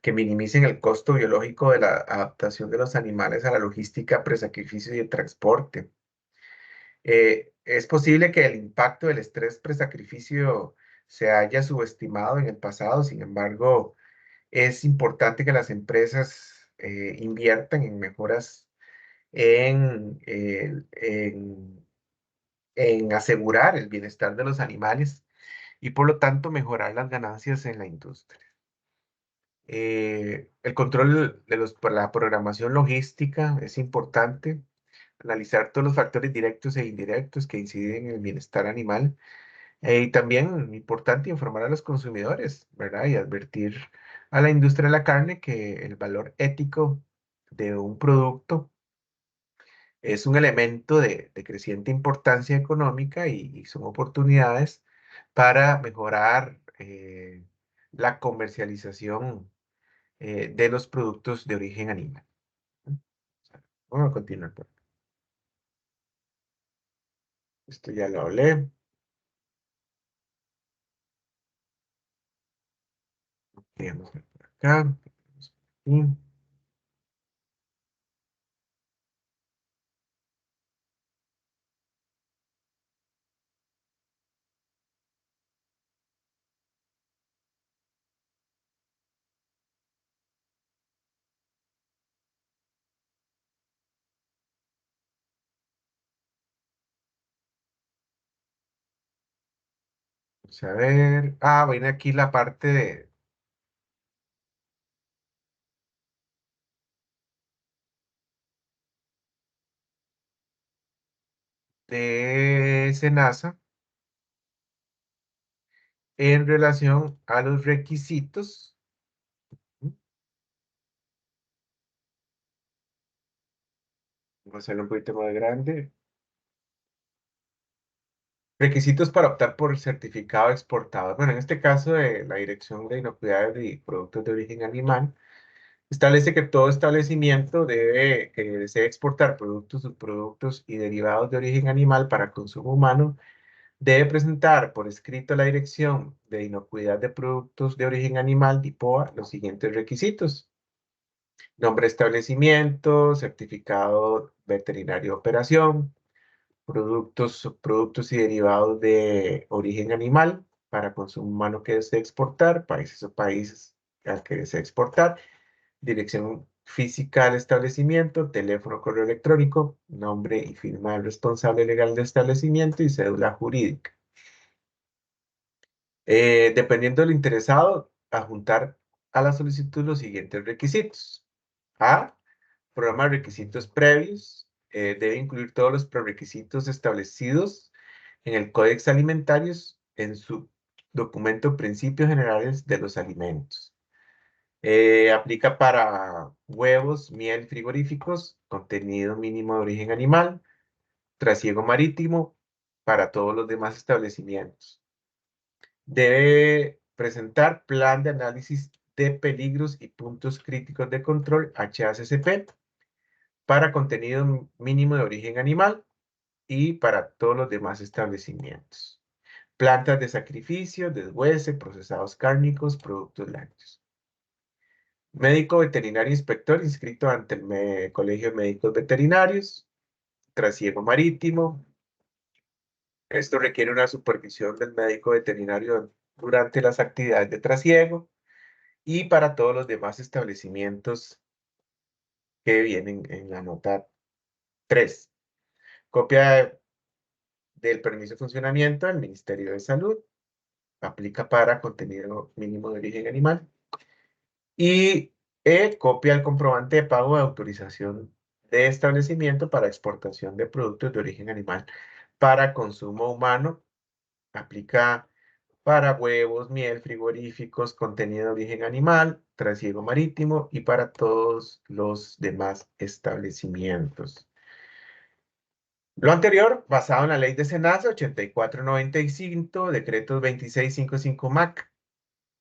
que minimicen el costo biológico de la adaptación de los animales a la logística presacrificio y el transporte. Es posible que el impacto del estrés presacrificio se haya subestimado en el pasado, sin embargo, es importante que las empresas inviertan en mejoras en asegurar el bienestar de los animales y por lo tanto mejorar las ganancias en la industria. El control de la programación logística es importante analizar todos los factores directos e indirectos que inciden en el bienestar animal. Y también importante informar a los consumidores, ¿verdad? Y advertir a la industria de la carne que el valor ético de un producto es un elemento de creciente importancia económica y son oportunidades para mejorar la comercialización de los productos de origen animal. Vamos a continuar. Esto ya lo hablé. Vamos a ver por acá. Y vamos a ver. Ah, viene aquí la parte de SENASA en relación a los requisitos. Vamos a hacerlo un poquito más grande. Requisitos para optar por el certificado exportador. Bueno, en este caso de la Dirección de Inocuidades y Productos de Origen Animal, establece que todo establecimiento debe, que desee exportar productos, subproductos y derivados de origen animal para consumo humano, debe presentar por escrito a la Dirección de Inocuidad de Productos de Origen Animal, DIPOA, los siguientes requisitos: nombre de establecimiento, certificado veterinario de operación, productos, subproductos y derivados de origen animal para consumo humano que desee exportar, países o países al que desee exportar, dirección física del establecimiento, teléfono, correo electrónico, nombre y firma del responsable legal del establecimiento y cédula jurídica. Dependiendo del interesado, adjuntar a la solicitud los siguientes requisitos. A. Programa de requisitos previos. Debe incluir todos los prerequisitos establecidos en el Códex Alimentarios en su documento Principios Generales de los Alimentos. Aplica para huevos, miel, frigoríficos, contenido mínimo de origen animal, trasiego marítimo para todos los demás establecimientos. Debe presentar plan de análisis de peligros y puntos críticos de control, HACCP, para contenido mínimo de origen animal y para todos los demás establecimientos. Plantas de sacrificio, deshuese, procesados cárnicos, productos lácteos. Médico veterinario inspector inscrito ante el Colegio de Médicos Veterinarios. Trasiego marítimo. Esto requiere una supervisión del médico veterinario durante las actividades de trasiego y para todos los demás establecimientos que vienen en la nota 3. Copia del permiso de funcionamiento del Ministerio de Salud. Aplica para contenido mínimo de origen animal. Y copia el comprobante de pago de autorización de establecimiento para exportación de productos de origen animal para consumo humano. Aplica para huevos, miel, frigoríficos, contenido de origen animal, trasiego marítimo y para todos los demás establecimientos. Lo anterior, basado en la ley de SENASA 8495, decretos 2655 MAC,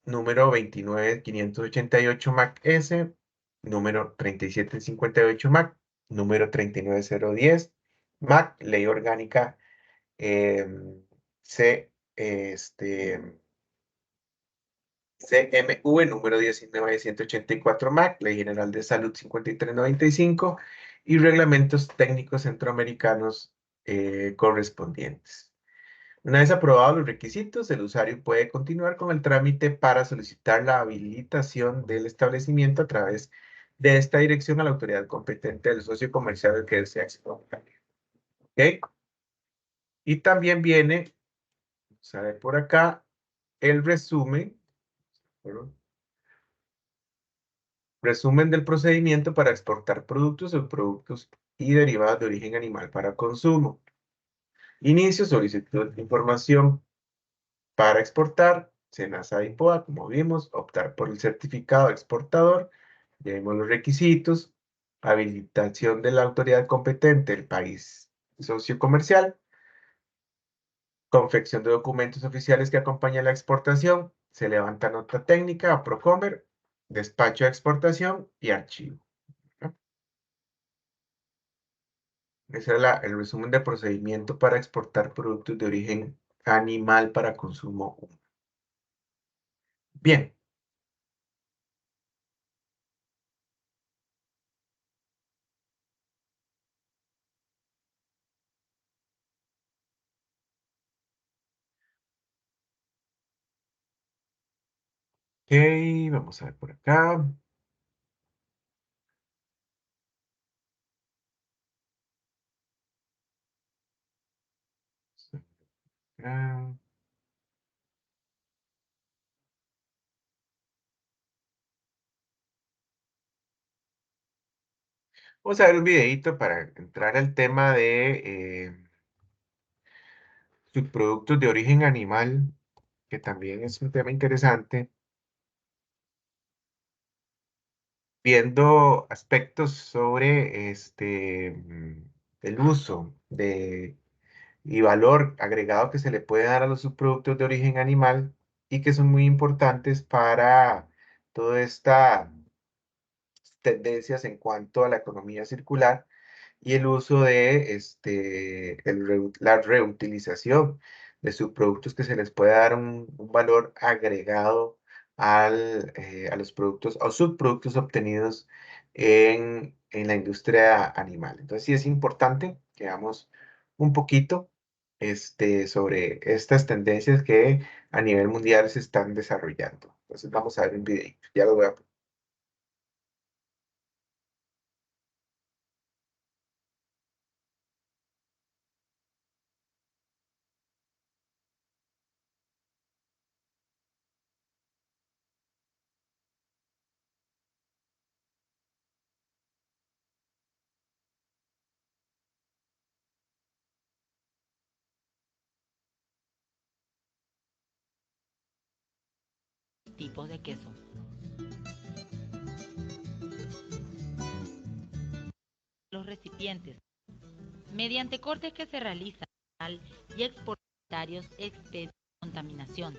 número 29588 MAC S, número 3758 MAC, número 39010 MAC, ley orgánica C, CMV número 19184 MAC, Ley General de Salud 5395 y reglamentos técnicos centroamericanos correspondientes. Una vez aprobados los requisitos, el usuario puede continuar con el trámite para solicitar la habilitación del establecimiento a través de esta dirección a la autoridad competente del socio comercial que desea exportar. ¿Ok? Y también viene, vamos a ver por acá, el resumen. ¿Perdón? Resumen del procedimiento para exportar productos o productos y derivados de origen animal para consumo. Inicio, solicitud de información para exportar, SENASA y POA, como vimos, optar por el certificado exportador, ya vimos los requisitos, habilitación de la autoridad competente del país socio comercial, confección de documentos oficiales que acompañan la exportación, se levanta nota técnica a Procomer, despacho de exportación y archivo, ¿no? Ese es el resumen de procedimiento para exportar productos de origen animal para consumo humano. Bien. Ok, vamos a ver por acá. Ah, vamos a ver un videito para entrar al tema de subproductos de origen animal, que también es un tema interesante, viendo aspectos sobre el uso y valor agregado que se le puede dar a los subproductos de origen animal y que son muy importantes para todas estas tendencias en cuanto a la economía circular y el uso de la reutilización de subproductos que se les puede dar un valor agregado a los productos o subproductos obtenidos en la industria animal. Entonces sí es importante que veamos un poquito sobre estas tendencias que a nivel mundial se están desarrollando. Entonces vamos a ver un video. Ya lo voy a... Tipos de queso. Los recipientes. Mediante cortes que se realizan y exportarios expedidos de contaminación,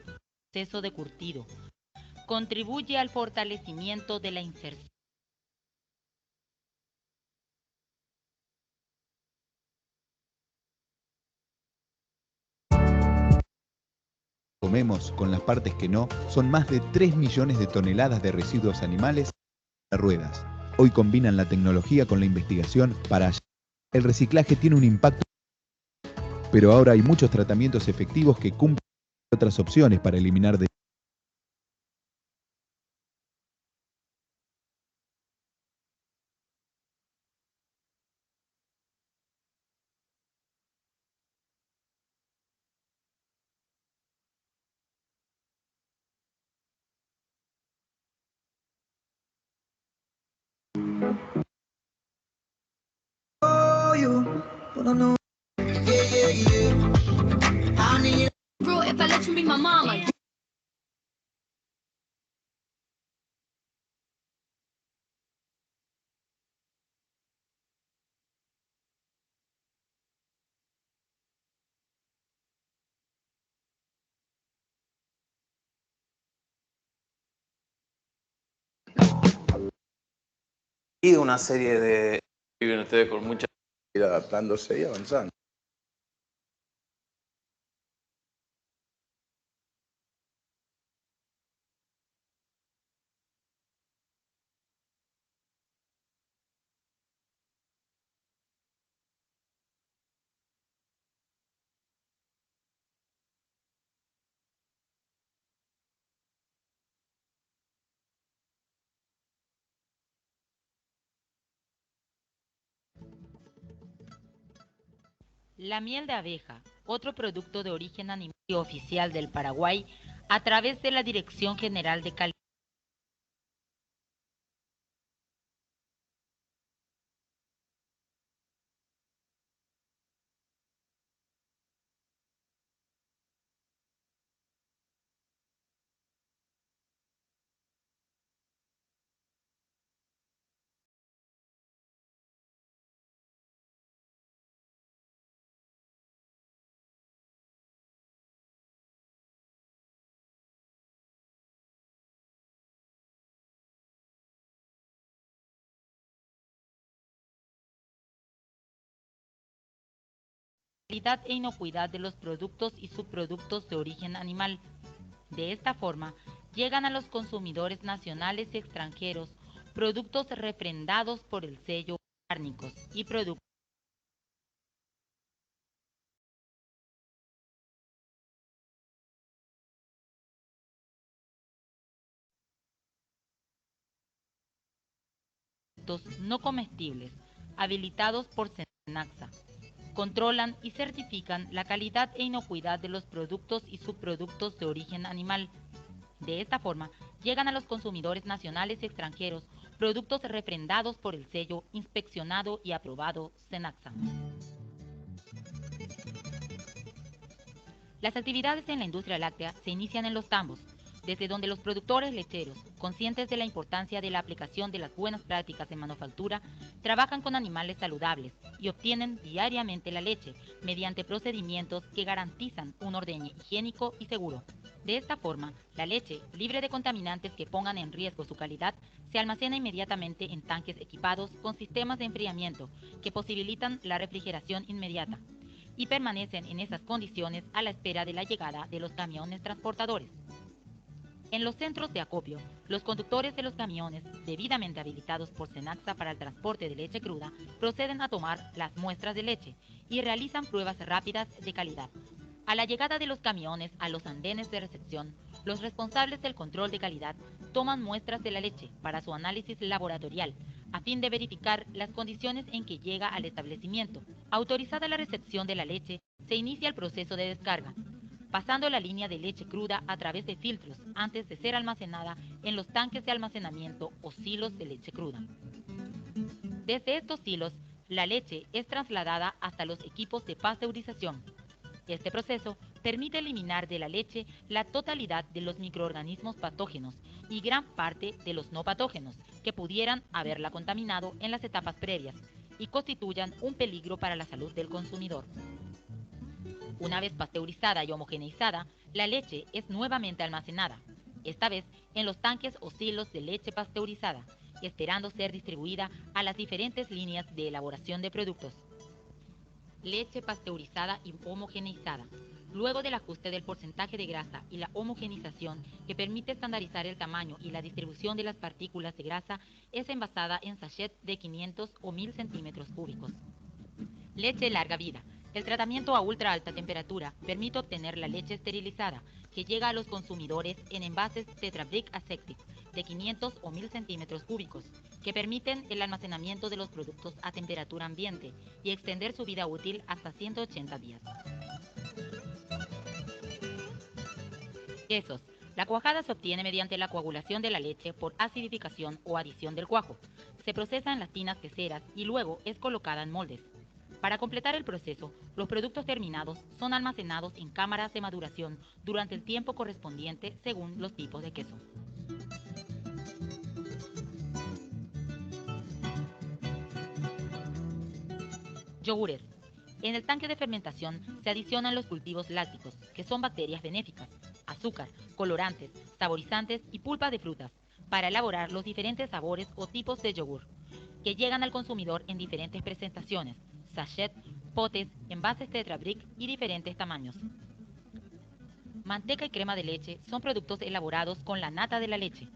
proceso de curtido, contribuye al fortalecimiento de la inserción. Comemos con las partes que no, son más de 3 millones de toneladas de residuos animales en ruedas. Hoy combinan la tecnología con la investigación para hallar. El reciclaje tiene un impacto, pero ahora hay muchos tratamientos efectivos que cumplen otras opciones para eliminar de Bro, if I let you be my mama. Y una serie de... Viven ustedes con mucha... Ir adaptándose y avanzando. La miel de abeja, otro producto de origen animal y oficial del Paraguay, a través de la Dirección General de Calidad. calidad e inocuidad de los productos y subproductos de origen animal. De esta forma, llegan a los consumidores nacionales y extranjeros productos refrendados por el sello cárnicos y productos no comestibles, habilitados por SENACSA. Controlan y certifican la calidad e inocuidad de los productos y subproductos de origen animal. De esta forma, llegan a los consumidores nacionales y extranjeros productos refrendados por el sello inspeccionado y aprobado SENACSA. Las actividades en la industria láctea se inician en los tambos, desde donde los productores lecheros, conscientes de la importancia de la aplicación de las buenas prácticas en manufactura, trabajan con animales saludables y obtienen diariamente la leche mediante procedimientos que garantizan un ordeñe higiénico y seguro. De esta forma, la leche, libre de contaminantes que pongan en riesgo su calidad, se almacena inmediatamente en tanques equipados con sistemas de enfriamiento que posibilitan la refrigeración inmediata y permanecen en esas condiciones a la espera de la llegada de los camiones transportadores. En los centros de acopio, los conductores de los camiones, debidamente habilitados por SENACSA para el transporte de leche cruda, proceden a tomar las muestras de leche y realizan pruebas rápidas de calidad. A la llegada de los camiones a los andenes de recepción, los responsables del control de calidad toman muestras de la leche para su análisis laboratorial, a fin de verificar las condiciones en que llega al establecimiento. Autorizada la recepción de la leche, se inicia el proceso de descarga, pasando la línea de leche cruda a través de filtros antes de ser almacenada en los tanques de almacenamiento o silos de leche cruda. Desde estos silos, la leche es trasladada hasta los equipos de pasteurización. Este proceso permite eliminar de la leche la totalidad de los microorganismos patógenos y gran parte de los no patógenos que pudieran haberla contaminado en las etapas previas y constituyan un peligro para la salud del consumidor. Una vez pasteurizada y homogeneizada, la leche es nuevamente almacenada, esta vez en los tanques o silos de leche pasteurizada, esperando ser distribuida a las diferentes líneas de elaboración de productos. Leche pasteurizada y homogeneizada. Luego del ajuste del porcentaje de grasa y la homogenización que permite estandarizar el tamaño y la distribución de las partículas de grasa, es envasada en sachet de 500 o 1000 centímetros cúbicos. Leche larga vida. El tratamiento a ultra alta temperatura permite obtener la leche esterilizada, que llega a los consumidores en envases Tetra Brick Aseptic de 500 o 1000 centímetros cúbicos, que permiten el almacenamiento de los productos a temperatura ambiente y extender su vida útil hasta 180 días. Quesos. La cuajada se obtiene mediante la coagulación de la leche por acidificación o adición del cuajo. Se procesa en las tinas queseras y luego es colocada en moldes. Para completar el proceso, los productos terminados son almacenados en cámaras de maduración durante el tiempo correspondiente según los tipos de queso. Yogures. En el tanque de fermentación se adicionan los cultivos lácticos, que son bacterias benéficas, azúcar, colorantes, saborizantes y pulpa de frutas, para elaborar los diferentes sabores o tipos de yogur, que llegan al consumidor en diferentes presentaciones, sachet, potes, envases Tetra Brick y diferentes tamaños. Manteca y crema de leche son productos elaborados con la nata de la leche.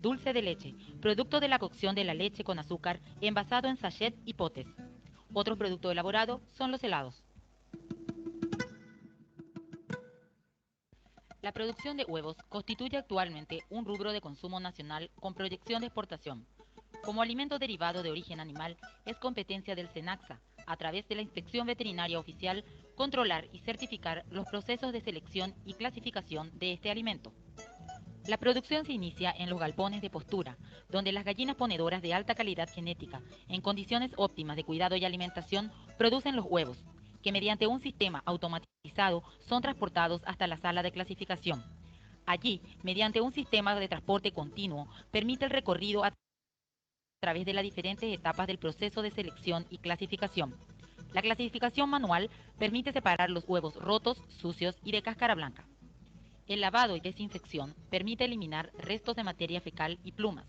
Dulce de leche, producto de la cocción de la leche con azúcar, envasado en sachet y potes. Otro producto elaborado son los helados. La producción de huevos constituye actualmente un rubro de consumo nacional con proyección de exportación. Como alimento derivado de origen animal, es competencia del SENACSA, a través de la Inspección Veterinaria Oficial, controlar y certificar los procesos de selección y clasificación de este alimento. La producción se inicia en los galpones de postura, donde las gallinas ponedoras de alta calidad genética, en condiciones óptimas de cuidado y alimentación, producen los huevos, que mediante un sistema automatizado son transportados hasta la sala de clasificación. Allí, mediante un sistema de transporte continuo, permite el recorrido a través de las diferentes etapas del proceso de selección y clasificación. La clasificación manual permite separar los huevos rotos, sucios y de cáscara blanca. El lavado y desinfección permite eliminar restos de materia fecal y plumas.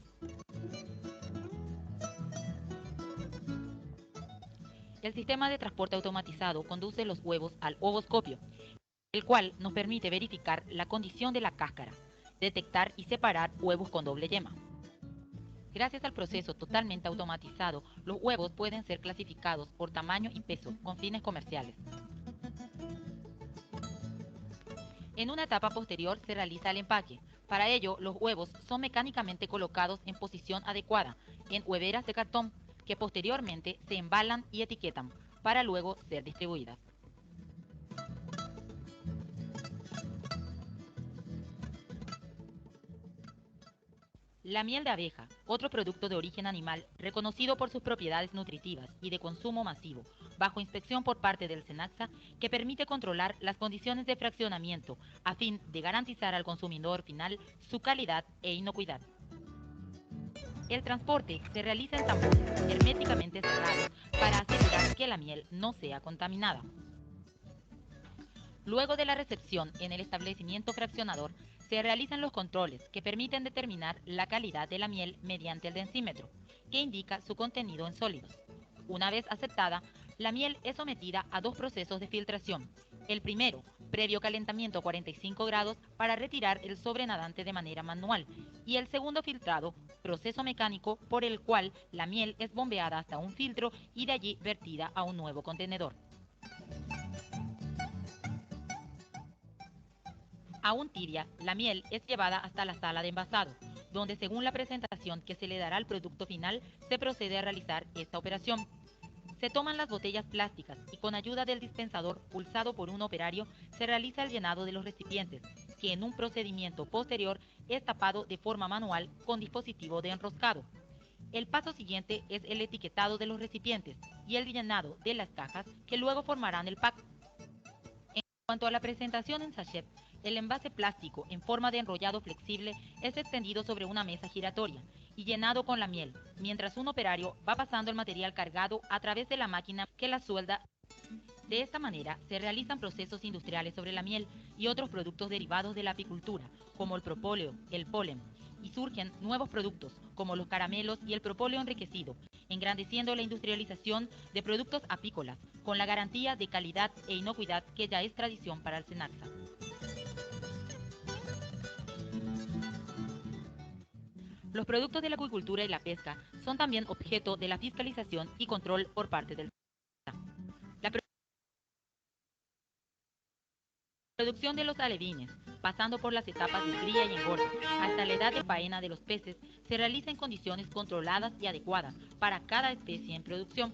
El sistema de transporte automatizado conduce los huevos al ovoscopio, el cual nos permite verificar la condición de la cáscara, detectar y separar huevos con doble yema. Gracias al proceso totalmente automatizado, los huevos pueden ser clasificados por tamaño y peso con fines comerciales. En una etapa posterior se realiza el empaque. Para ello, los huevos son mecánicamente colocados en posición adecuada en hueveras de cartón que posteriormente se embalan y etiquetan para luego ser distribuidas. La miel de abeja, otro producto de origen animal reconocido por sus propiedades nutritivas y de consumo masivo, bajo inspección por parte del SENASA, que permite controlar las condiciones de fraccionamiento a fin de garantizar al consumidor final su calidad e inocuidad. El transporte se realiza en tambones herméticamente cerrados para asegurar que la miel no sea contaminada. Luego de la recepción en el establecimiento fraccionador, se realizan los controles que permiten determinar la calidad de la miel mediante el densímetro, que indica su contenido en sólidos. Una vez aceptada, la miel es sometida a 2 procesos de filtración. El primero, previo calentamiento a 45 grados para retirar el sobrenadante de manera manual, y el segundo filtrado, proceso mecánico por el cual la miel es bombeada hasta un filtro y de allí vertida a un nuevo contenedor. Aún tibia, la miel es llevada hasta la sala de envasado, donde según la presentación que se le dará al producto final, se procede a realizar esta operación. Se toman las botellas plásticas y con ayuda del dispensador pulsado por un operario se realiza el llenado de los recipientes, que en un procedimiento posterior es tapado de forma manual con dispositivo de enroscado. El paso siguiente es el etiquetado de los recipientes y el llenado de las cajas que luego formarán el pack. En cuanto a la presentación en sachet, el envase plástico en forma de enrollado flexible es extendido sobre una mesa giratoria y llenado con la miel, mientras un operario va pasando el material cargado a través de la máquina que la suelda. De esta manera se realizan procesos industriales sobre la miel y otros productos derivados de la apicultura, como el propóleo, el polen, y surgen nuevos productos, como los caramelos y el propóleo enriquecido, engrandeciendo la industrialización de productos apícolas, con la garantía de calidad e inocuidad que ya es tradición para el SENASA. Los productos de la acuicultura y la pesca son también objeto de la fiscalización y control por parte del SENASA. La producción de los alevines, pasando por las etapas de cría y engorde, hasta la edad de faena de los peces, se realiza en condiciones controladas y adecuadas para cada especie en producción.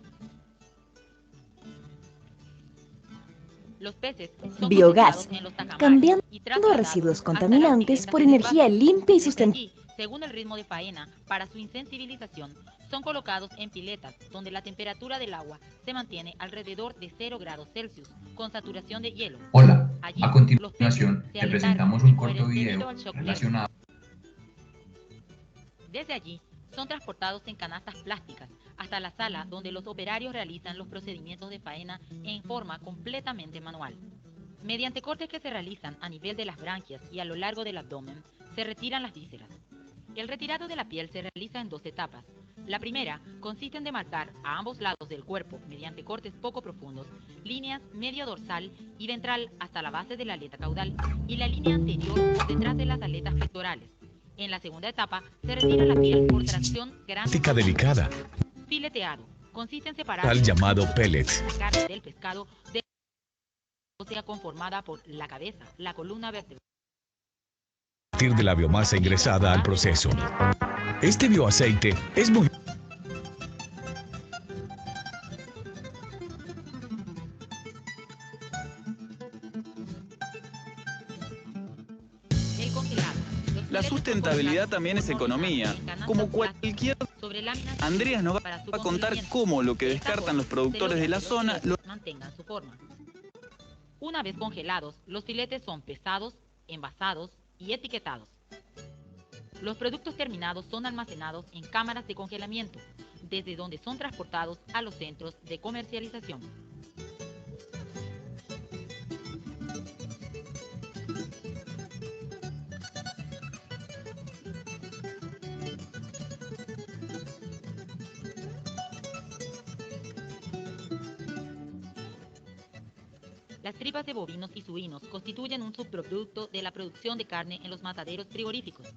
Los peces son biogás, cosechados en los tajamares cambiando y trasladados residuos hasta las contaminantes pileta por de energía desguace. limpia y Desde sustentable. allí, según el ritmo de faena, para su insensibilización, son colocados en piletas donde la temperatura del agua se mantiene alrededor de 0 grados Celsius, con saturación de hielo. Hola, Allí, a los peces continuación se te aletargan presentamos y un mueren corto debido video al shock térmico. relacionado. Desde allí, son transportados en canastas plásticas hasta la sala donde los operarios realizan los procedimientos de faena en forma completamente manual. Mediante cortes que se realizan a nivel de las branquias y a lo largo del abdomen, se retiran las vísceras. El retirado de la piel se realiza en 2 etapas. La primera consiste en demarcar a ambos lados del cuerpo, mediante cortes poco profundos, líneas medio dorsal y ventral hasta la base de la aleta caudal y la línea anterior por detrás de las aletas pectorales. En la segunda etapa, se retira la piel por tracción Práctica delicada. Fileteado. Consiste en separar Al llamado pellet. la carne del pescado de la ósea conformada por la cabeza, la columna vertebral. A partir de la biomasa ingresada al proceso. Este bioaceite es muy... El congelado. La sustentabilidad también es economía. Como cualquier... Andreas nos va a contar cómo lo que descartan los productores de la zona lo mantengan su forma. Una vez congelados, los filetes son pesados, envasados y etiquetados. Los productos terminados son almacenados en cámaras de congelamiento, desde donde son transportados a los centros de comercialización. Las tripas de bovinos y suinos constituyen un subproducto de la producción de carne en los mataderos frigoríficos.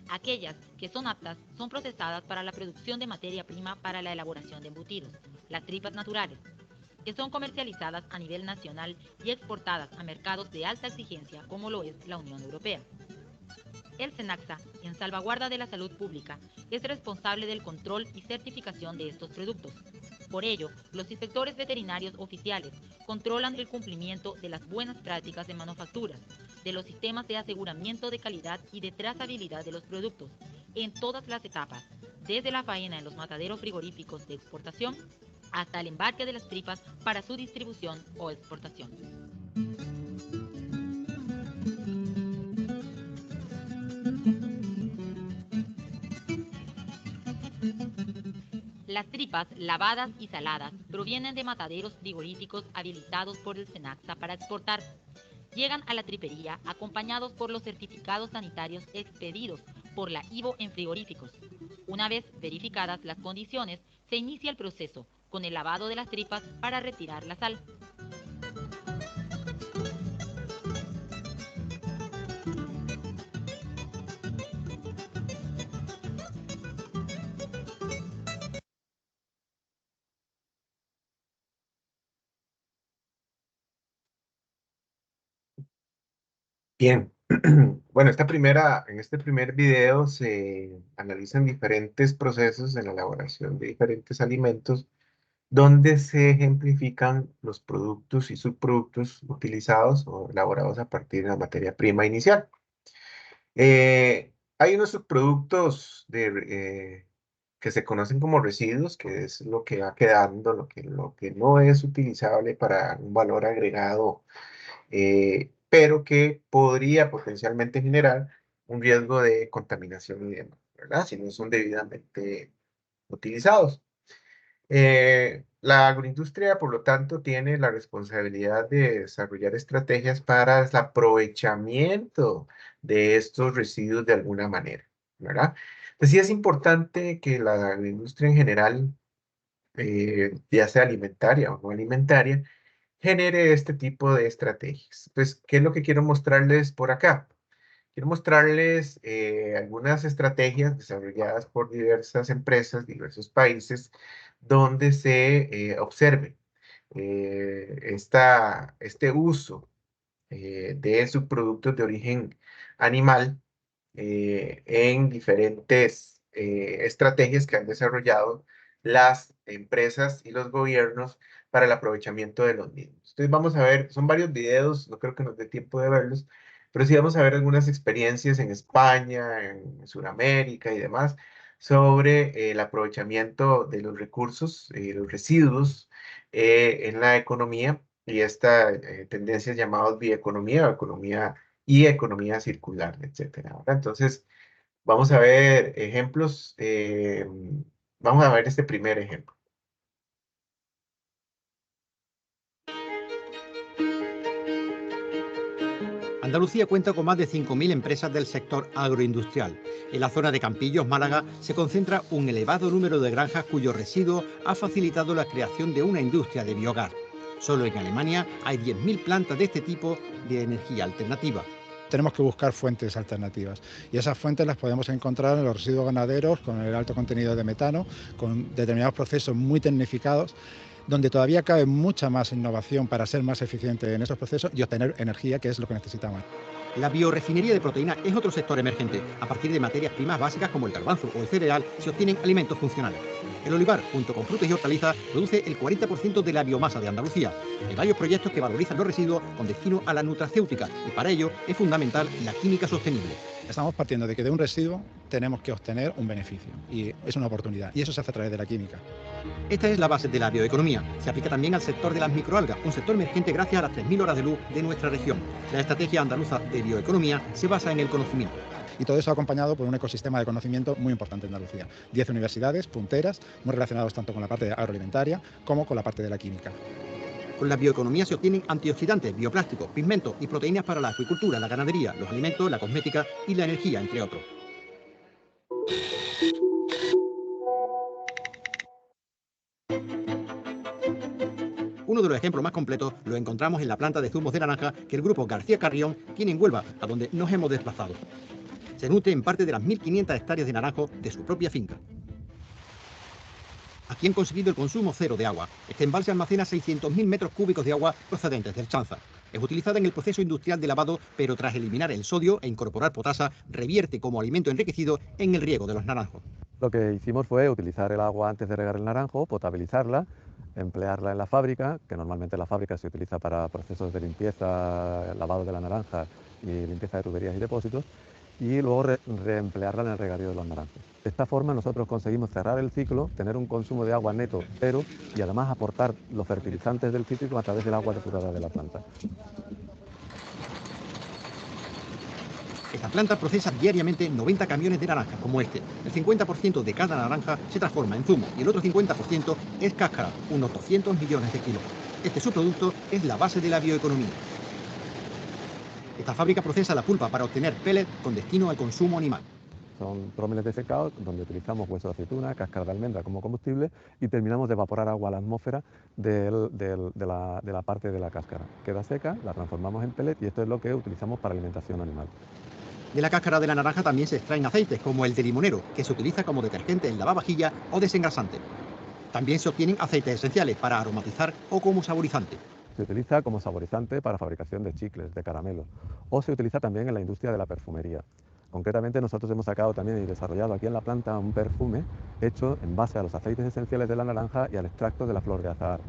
Aquellas que son aptas son procesadas para la producción de materia prima para la elaboración de embutidos, las tripas naturales, que son comercializadas a nivel nacional y exportadas a mercados de alta exigencia como lo es la Unión Europea. El SENACSA, en salvaguarda de la salud pública, es responsable del control y certificación de estos productos. Por ello, los inspectores veterinarios oficiales controlan el cumplimiento de las buenas prácticas de manufactura, de los sistemas de aseguramiento de calidad y de trazabilidad de los productos, en todas las etapas, desde la faena en los mataderos frigoríficos de exportación hasta el embarque de las tripas para su distribución o exportación. Las tripas lavadas y saladas provienen de mataderos frigoríficos habilitados por el SENACSA para exportar. Llegan a la tripería acompañados por los certificados sanitarios expedidos por la IVO en frigoríficos. Una vez verificadas las condiciones, se inicia el proceso con el lavado de las tripas para retirar la sal. Bien, bueno, en este primer video se analizan diferentes procesos en la elaboración de diferentes alimentos donde se ejemplifican los productos y subproductos utilizados o elaborados a partir de la materia prima inicial. Hay unos subproductos que se conocen como residuos, que es lo que va quedando, lo que no es utilizable para un valor agregado, pero que podría potencialmente generar un riesgo de contaminación y demás, ¿verdad? Si no son debidamente utilizados. La agroindustria, por lo tanto, tiene la responsabilidad de desarrollar estrategias para el aprovechamiento de estos residuos de alguna manera, ¿verdad? Entonces, sí es importante que la agroindustria en general, ya sea alimentaria o no alimentaria, genere este tipo de estrategias. Pues, ¿qué es lo que quiero mostrarles por acá? Quiero mostrarles algunas estrategias desarrolladas por diversas empresas, diversos países, donde se observe este uso de subproductos de origen animal en diferentes estrategias que han desarrollado las empresas y los gobiernos para el aprovechamiento de los mismos. Entonces vamos a ver, son varios videos, no creo que nos dé tiempo de verlos, pero sí vamos a ver algunas experiencias en España, en Sudamérica y demás, sobre el aprovechamiento de los recursos, los residuos en la economía y esta tendencia llamada bioeconomía o economía y economía circular, etcétera, ¿verdad? Entonces, vamos a ver ejemplos. Vamos a ver este primer ejemplo. Andalucía cuenta con más de 5.000 empresas del sector agroindustrial. En la zona de Campillos, Málaga, se concentra un elevado número de granjas cuyos residuos ha facilitado la creación de una industria de biogás. Solo en Alemania hay 10.000 plantas de este tipo de energía alternativa. Tenemos que buscar fuentes alternativas y esas fuentes las podemos encontrar en los residuos ganaderos con el alto contenido de metano, con determinados procesos muy tecnificados, donde todavía cabe mucha más innovación para ser más eficiente en estos procesos y obtener energía, que es lo que necesitamos. La biorefinería de proteína es otro sector emergente. A partir de materias primas básicas como el garbanzo o el cereal se obtienen alimentos funcionales. El olivar, junto con frutas y hortalizas, produce el 40% de la biomasa de Andalucía. Hay varios proyectos que valorizan los residuos con destino a la nutracéutica y para ello es fundamental la química sostenible. Estamos partiendo de que de un residuo tenemos que obtener un beneficio y es una oportunidad y eso se hace a través de la química. Esta es la base de la bioeconomía. Se aplica también al sector de las microalgas, un sector emergente gracias a las 3.000 horas de luz de nuestra región. La estrategia andaluza de bioeconomía se basa en el conocimiento. Y todo eso acompañado por un ecosistema de conocimiento muy importante en Andalucía. 10 universidades punteras, muy relacionadas tanto con la parte agroalimentaria como con la parte de la química. Con la bioeconomía se obtienen antioxidantes, bioplásticos, pigmentos y proteínas para la agricultura, la ganadería, los alimentos, la cosmética y la energía, entre otros. Uno de los ejemplos más completos lo encontramos en la planta de zumos de naranja que el grupo García Carrión tiene en Huelva, a donde nos hemos desplazado. Se nutre en parte de las 1.500 hectáreas de naranjo de su propia finca. Aquí han conseguido el consumo cero de agua. Este embalse almacena 600.000 metros cúbicos de agua procedentes del Chanza. Es utilizada en el proceso industrial de lavado, pero tras eliminar el sodio e incorporar potasa, revierte como alimento enriquecido en el riego de los naranjos. Lo que hicimos fue utilizar el agua antes de regar el naranjo, potabilizarla, emplearla en la fábrica, que normalmente en la fábrica se utiliza para procesos de limpieza, lavado de la naranja y limpieza de tuberías y depósitos, y luego reemplearla en el regadío de los naranjos. De esta forma nosotros conseguimos cerrar el ciclo, tener un consumo de agua neto cero y además aportar los fertilizantes del cítrico a través del agua depurada de la planta. Esta planta procesa diariamente 90 camiones de naranjas como este. El 50% de cada naranja se transforma en zumo y el otro 50% es cáscara, unos 200 millones de kilos. Este subproducto es la base de la bioeconomía. Esta fábrica procesa la pulpa para obtener pellets con destino al consumo animal. Son trómeles de secado donde utilizamos hueso de aceituna, cáscara de almendra como combustible y terminamos de evaporar agua a la atmósfera de la parte de la cáscara. Queda seca, la transformamos en pellet y esto es lo que utilizamos para alimentación animal. De la cáscara de la naranja también se extraen aceites como el de limonero, que se utiliza como detergente en lavavajillas o desengrasante. También se obtienen aceites esenciales para aromatizar o como saborizante. Se utiliza como saborizante para fabricación de chicles, de caramelos, o se utiliza también en la industria de la perfumería. Concretamente nosotros hemos sacado también y desarrollado aquí en la planta un perfume hecho en base a los aceites esenciales de la naranja y al extracto de la flor de azahar.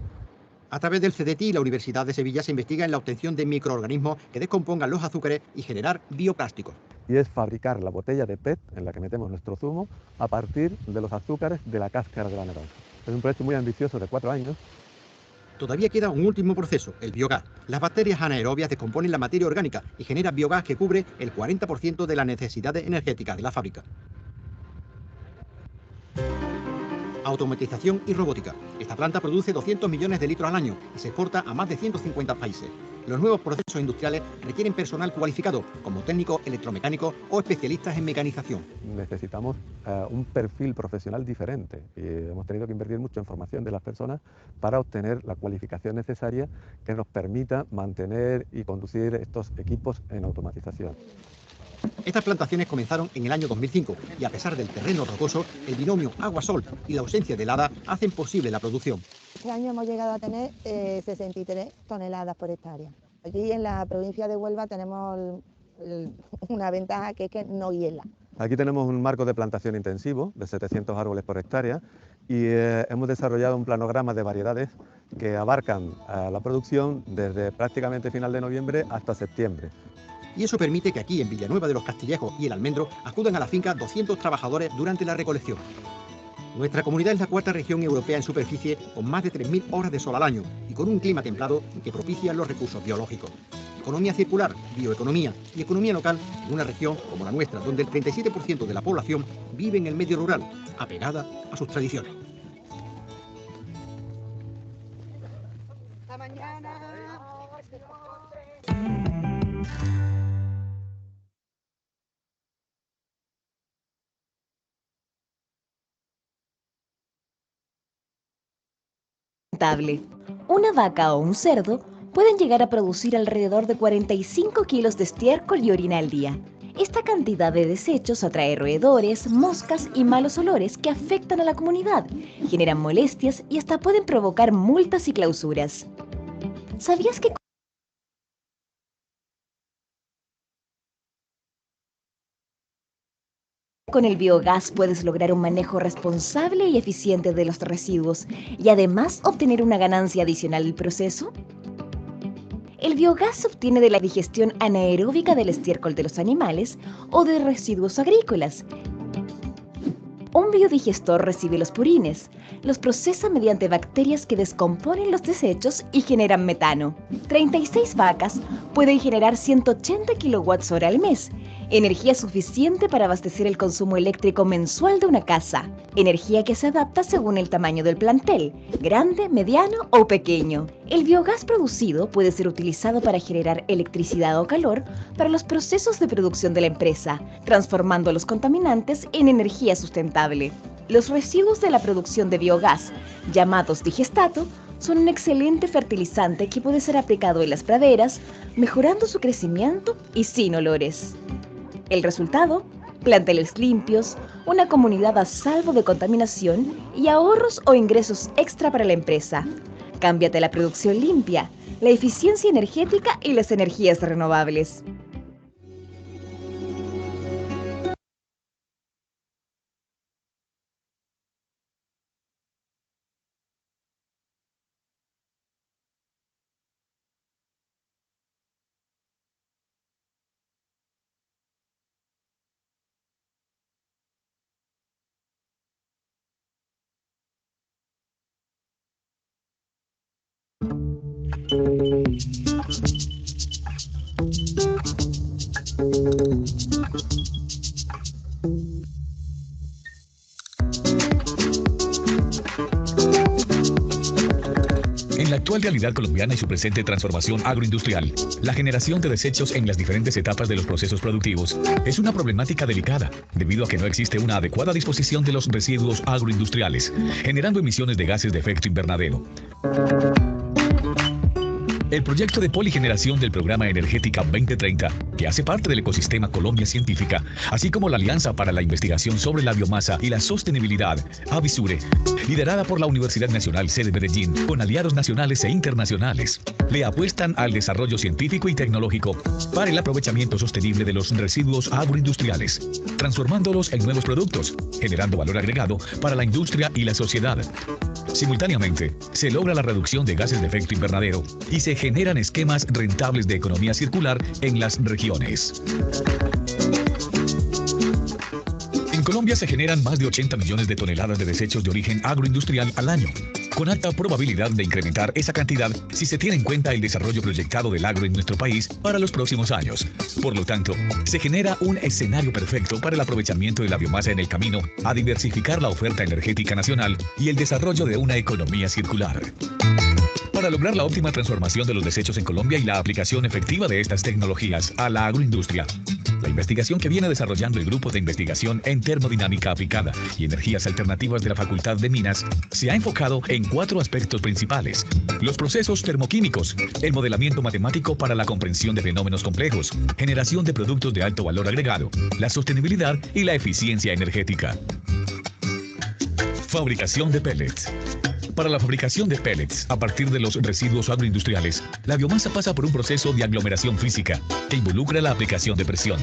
A través del CDTI, la Universidad de Sevilla se investiga en la obtención de microorganismos que descompongan los azúcares y generar bioplásticos. Y es fabricar la botella de PET en la que metemos nuestro zumo a partir de los azúcares de la cáscara de la naranja. Es un proyecto muy ambicioso de 4 años. Todavía queda un último proceso, el biogás. Las bacterias anaerobias descomponen la materia orgánica y generan biogás que cubre el 40% de las necesidades energéticas de la fábrica. Automatización y robótica. Esta planta produce 200 millones de litros al año y se exporta a más de 150 países. Los nuevos procesos industriales requieren personal cualificado, como técnicos electromecánicos o especialistas en mecanización. Necesitamos un perfil profesional diferente y hemos tenido que invertir mucho en formación de las personas para obtener la cualificación necesaria que nos permita mantener y conducir estos equipos en automatización. Estas plantaciones comenzaron en el año 2005 y a pesar del terreno rocoso, el binomio agua-sol y la ausencia de helada hacen posible la producción. Este año hemos llegado a tener 63 toneladas por hectárea. Aquí en la provincia de Huelva tenemos una ventaja que es que no hiela. Aquí tenemos un marco de plantación intensivo de 700 árboles por hectárea y hemos desarrollado un planograma de variedades que abarcan la producción desde prácticamente final de noviembre hasta septiembre. Y eso permite que aquí en Villanueva de los Castillejos y El Almendro acudan a la finca 200 trabajadores durante la recolección. Nuestra comunidad es la cuarta región europea en superficie con más de 3.000 horas de sol al año y con un clima templado que propicia los recursos biológicos. Economía circular, bioeconomía y economía local en una región como la nuestra, donde el 37% de la población vive en el medio rural, apegada a sus tradiciones. Hasta mañana. Una vaca o un cerdo pueden llegar a producir alrededor de 45 kilos de estiércol y orina al día. Esta cantidad de desechos atrae roedores, moscas y malos olores que afectan a la comunidad, generan molestias y hasta pueden provocar multas y clausuras. ¿Sabías que con el biogás puedes lograr un manejo responsable y eficiente de los residuos y además obtener una ganancia adicional del proceso? El biogás se obtiene de la digestión anaeróbica del estiércol de los animales o de residuos agrícolas. Un biodigestor recibe los purines, los procesa mediante bacterias que descomponen los desechos y generan metano. 36 vacas pueden generar 180 kWh al mes, energía suficiente para abastecer el consumo eléctrico mensual de una casa, energía que se adapta según el tamaño del plantel, grande, mediano o pequeño. El biogás producido puede ser utilizado para generar electricidad o calor para los procesos de producción de la empresa, transformando los contaminantes en energía sustentable. Los residuos de la producción de biogás, llamados digestato, son un excelente fertilizante que puede ser aplicado en las praderas, mejorando su crecimiento y sin olores. El resultado: planteles limpios, una comunidad a salvo de contaminación y ahorros o ingresos extra para la empresa. Cámbiate a la producción limpia, la eficiencia energética y las energías renovables. En la actual realidad colombiana y su presente transformación agroindustrial, la generación de desechos en las diferentes etapas de los procesos productivos es una problemática delicada, debido a que no existe una adecuada disposición de los residuos agroindustriales, generando emisiones de gases de efecto invernadero. El proyecto de poligeneración del Programa Energética 2030, que hace parte del ecosistema Colombia Científica, así como la Alianza para la Investigación sobre la Biomasa y la Sostenibilidad, ABISURE, liderada por la Universidad Nacional Sede Medellín, con aliados nacionales e internacionales, le apuestan al desarrollo científico y tecnológico para el aprovechamiento sostenible de los residuos agroindustriales, transformándolos en nuevos productos, generando valor agregado para la industria y la sociedad. Simultáneamente, se logra la reducción de gases de efecto invernadero y se generan esquemas rentables de economía circular en las regiones. En Colombia se generan más de 80 millones de toneladas de desechos de origen agroindustrial al año, con alta probabilidad de incrementar esa cantidad si se tiene en cuenta el desarrollo proyectado del agro en nuestro país para los próximos años. Por lo tanto, se genera un escenario perfecto para el aprovechamiento de la biomasa en el camino a diversificar la oferta energética nacional y el desarrollo de una economía circular. Para lograr la óptima transformación de los desechos en Colombia y la aplicación efectiva de estas tecnologías a la agroindustria, la investigación que viene desarrollando el Grupo de Investigación en Termodinámica Aplicada y Energías Alternativas de la Facultad de Minas se ha enfocado en 4 aspectos principales: los procesos termoquímicos, el modelamiento matemático para la comprensión de fenómenos complejos, generación de productos de alto valor agregado, la sostenibilidad y la eficiencia energética. Fabricación de pellets. Para la fabricación de pellets, a partir de los residuos agroindustriales, la biomasa pasa por un proceso de aglomeración física que involucra la aplicación de presión.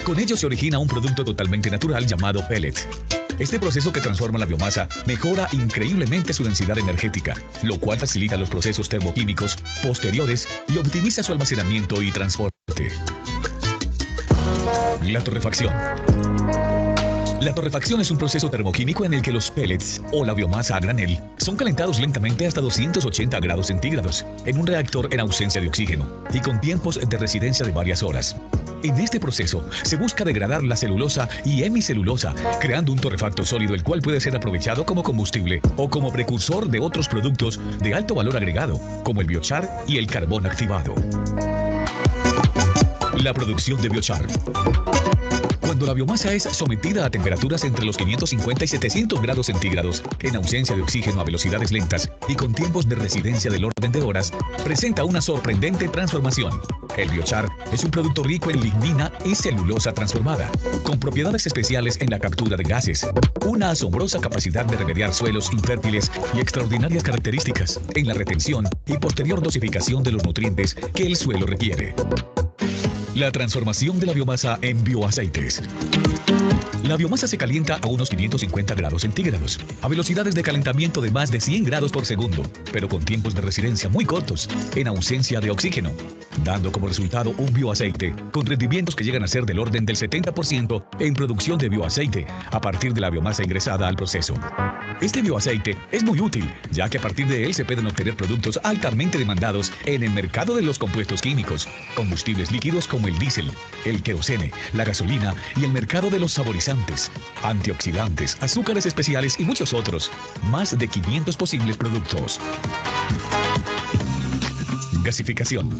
Con ello se origina un producto totalmente natural llamado pellet. Este proceso que transforma la biomasa mejora increíblemente su densidad energética, lo cual facilita los procesos termoquímicos posteriores y optimiza su almacenamiento y transporte. La torrefacción. La torrefacción es un proceso termoquímico en el que los pellets, o la biomasa a granel, son calentados lentamente hasta 280 grados centígrados, en un reactor en ausencia de oxígeno, y con tiempos de residencia de varias horas. En este proceso, se busca degradar la celulosa y hemicelulosa, creando un torrefacto sólido el cual puede ser aprovechado como combustible o como precursor de otros productos de alto valor agregado, como el biochar y el carbón activado. La producción de biochar. Cuando la biomasa es sometida a temperaturas entre los 550 y 700 grados centígrados, en ausencia de oxígeno a velocidades lentas y con tiempos de residencia del orden de horas, presenta una sorprendente transformación. El biochar es un producto rico en lignina y celulosa transformada, con propiedades especiales en la captura de gases, una asombrosa capacidad de remediar suelos infértiles y extraordinarias características en la retención y posterior dosificación de los nutrientes que el suelo requiere. La transformación de la biomasa en bioaceites. La biomasa se calienta a unos 550 grados centígrados, a velocidades de calentamiento de más de 100 grados por segundo, pero con tiempos de residencia muy cortos, en ausencia de oxígeno, dando como resultado un bioaceite con rendimientos que llegan a ser del orden del 70% en producción de bioaceite a partir de la biomasa ingresada al proceso. Este bioaceite es muy útil, ya que a partir de él se pueden obtener productos altamente demandados en el mercado de los compuestos químicos, combustibles líquidos como el diésel, el querosene, la gasolina y el mercado de los saborizantes, antioxidantes, azúcares especiales y muchos otros. Más de 500 posibles productos. Gasificación.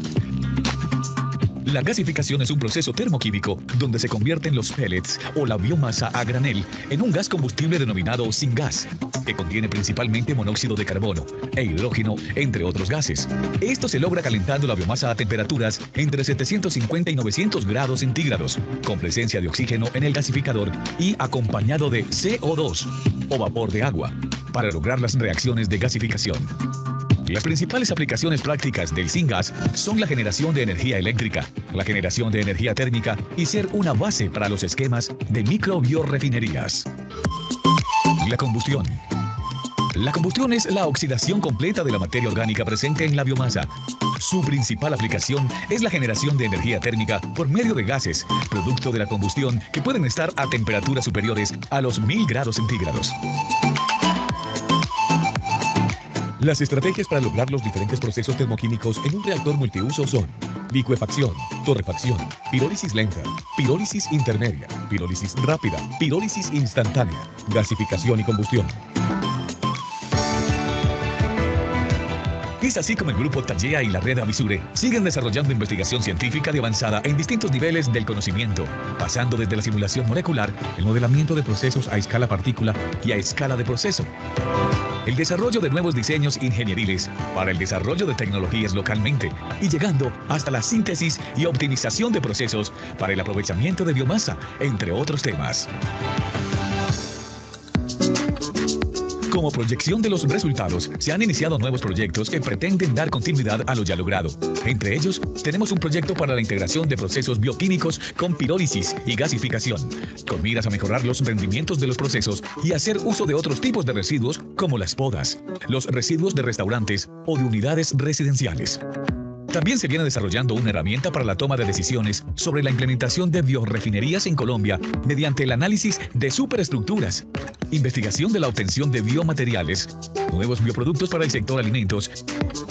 La gasificación es un proceso termoquímico donde se convierten los pellets o la biomasa a granel en un gas combustible denominado syngas, que contiene principalmente monóxido de carbono e hidrógeno, entre otros gases. Esto se logra calentando la biomasa a temperaturas entre 750 y 900 grados centígrados, con presencia de oxígeno en el gasificador y acompañado de CO2 o vapor de agua, para lograr las reacciones de gasificación. Las principales aplicaciones prácticas del syngas son la generación de energía eléctrica, la generación de energía térmica y ser una base para los esquemas de microbiorefinerías. La combustión. La combustión es la oxidación completa de la materia orgánica presente en la biomasa. Su principal aplicación es la generación de energía térmica por medio de gases, producto de la combustión, que pueden estar a temperaturas superiores a los 1000 grados centígrados. Las estrategias para lograr los diferentes procesos termoquímicos en un reactor multiuso son licuefacción, torrefacción, pirólisis lenta, pirólisis intermedia, pirólisis rápida, pirólisis instantánea, gasificación y combustión. Es así como el grupo Tallea y la red Avisure siguen desarrollando investigación científica de avanzada en distintos niveles del conocimiento, pasando desde la simulación molecular, el modelamiento de procesos a escala partícula y a escala de proceso, el desarrollo de nuevos diseños ingenieriles para el desarrollo de tecnologías localmente y llegando hasta la síntesis y optimización de procesos para el aprovechamiento de biomasa, entre otros temas. Como proyección de los resultados, se han iniciado nuevos proyectos que pretenden dar continuidad a lo ya logrado. Entre ellos, tenemos un proyecto para la integración de procesos bioquímicos con pirólisis y gasificación, con miras a mejorar los rendimientos de los procesos y hacer uso de otros tipos de residuos como las podas, los residuos de restaurantes o de unidades residenciales. También se viene desarrollando una herramienta para la toma de decisiones sobre la implementación de biorefinerías en Colombia mediante el análisis de superestructuras, investigación de la obtención de biomateriales, nuevos bioproductos para el sector alimentos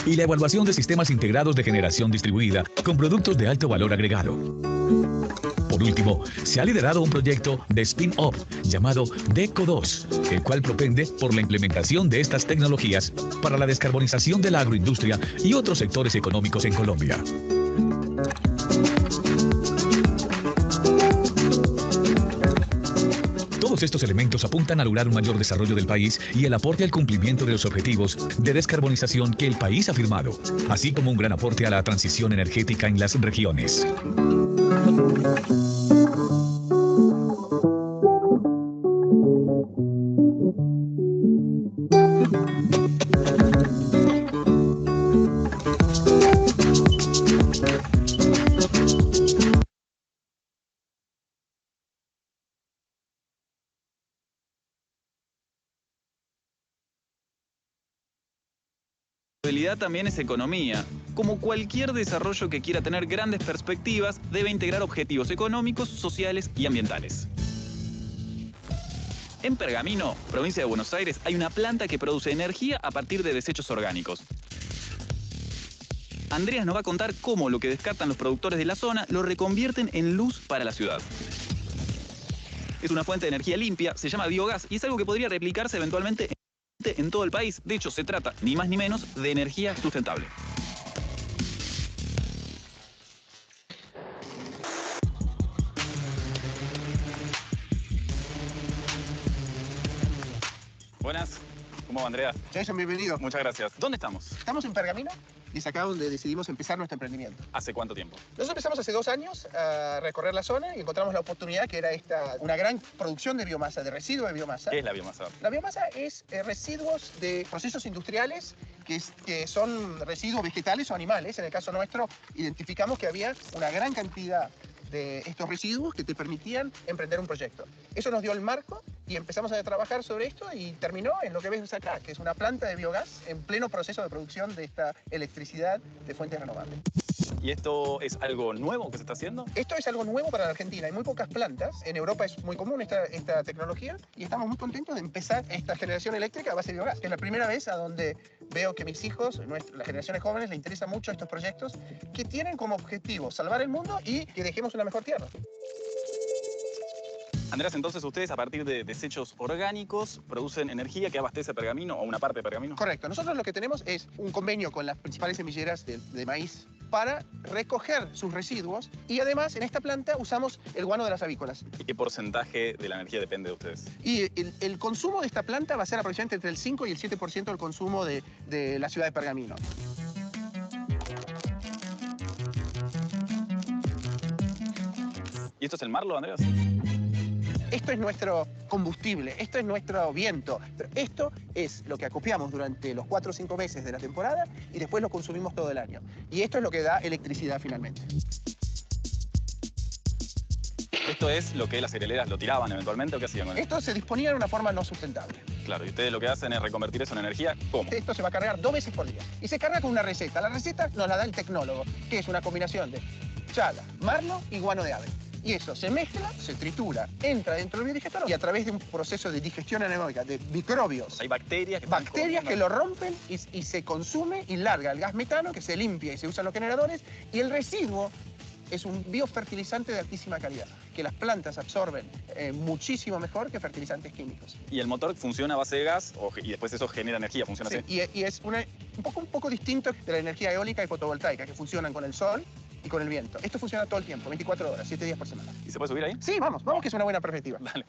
y la evaluación de sistemas integrados de generación distribuida con productos de alto valor agregado. Por último, se ha liderado un proyecto de spin-off llamado DECO2, el cual propende por la implementación de estas tecnologías para la descarbonización de la agroindustria y otros sectores económicos en Colombia. Todos estos elementos apuntan a lograr un mayor desarrollo del país y el aporte al cumplimiento de los objetivos de descarbonización que el país ha firmado, así como un gran aporte a la transición energética en las regiones. Sustentabilidad también es economía. Como cualquier desarrollo que quiera tener grandes perspectivas, debe integrar objetivos económicos, sociales y ambientales. En Pergamino, provincia de Buenos Aires, hay una planta que produce energía a partir de desechos orgánicos. Andreas nos va a contar cómo lo que descartan los productores de la zona lo reconvierten en luz para la ciudad. Es una fuente de energía limpia, se llama biogás y es algo que podría replicarse eventualmente en todo el país. De hecho, se trata, ni más ni menos, de energía sustentable. Buenas, ¿cómo va, Andrea? Jason, bienvenido. Muchas gracias. ¿Dónde estamos? Estamos en Pergamino y es acá donde decidimos empezar nuestro emprendimiento. ¿Hace cuánto tiempo? Nosotros empezamos hace 2 años a recorrer la zona y encontramos la oportunidad que era una gran producción de biomasa, de residuos de biomasa. ¿Qué es la biomasa? La biomasa es residuos de procesos industriales que son residuos vegetales o animales. En el caso nuestro, identificamos que había una gran cantidad de estos residuos que te permitían emprender un proyecto. Eso nos dio el marco y empezamos a trabajar sobre esto y terminó en lo que ves acá, que es una planta de biogás en pleno proceso de producción de esta electricidad de fuentes renovables. ¿Y esto es algo nuevo que se está haciendo? Esto es algo nuevo para la Argentina. Hay muy pocas plantas. En Europa es muy común esta tecnología y estamos muy contentos de empezar esta generación eléctrica a base de biogás. Es la primera vez a donde veo que mis hijos, las generaciones jóvenes, les interesan mucho estos proyectos que tienen como objetivo salvar el mundo y que dejemos una mejor tierra. Andrés, entonces ustedes a partir de desechos orgánicos producen energía que abastece Pergamino o una parte de Pergamino. Correcto. Nosotros lo que tenemos es un convenio con las principales semilleras de maíz para recoger sus residuos y además en esta planta usamos el guano de las avícolas. ¿Y qué porcentaje de la energía depende de ustedes? Y el consumo de esta planta va a ser aproximadamente entre el 5 y el 7% del consumo de la ciudad de Pergamino. ¿Y esto es el marlo, Andrés? Esto es nuestro combustible, esto es nuestro viento. Pero esto es lo que acopiamos durante los 4 o 5 meses de la temporada y después lo consumimos todo el año. Y esto es lo que da electricidad finalmente. ¿Esto es lo que las cerealeras lo tiraban eventualmente o qué hacían con esto? Esto se disponía de una forma no sustentable. Claro, y ustedes lo que hacen es reconvertir eso en energía, ¿cómo? Esto se va a cargar 2 veces por día. Y se carga con una receta. La receta nos la da el tecnólogo, que es una combinación de chala, marlo y guano de ave. Y eso se mezcla, se tritura, entra dentro del biodigestor y a través de un proceso de digestión anaeróbica de microbios. Hay bacterias que lo rompen y se consume y larga el gas metano que se limpia y se usan los generadores. Y el residuo es un biofertilizante de altísima calidad, que las plantas absorben muchísimo mejor que fertilizantes químicos. ¿Y el motor funciona a base de gas y después eso genera energía? ¿Funciona así? Y es un poco distinto de la energía eólica y fotovoltaica, que funcionan con el sol y con el viento. Esto funciona todo el tiempo, 24 horas, 7 días por semana. ¿Y se puede subir ahí? Sí, vamos, que es una buena perspectiva. Dale.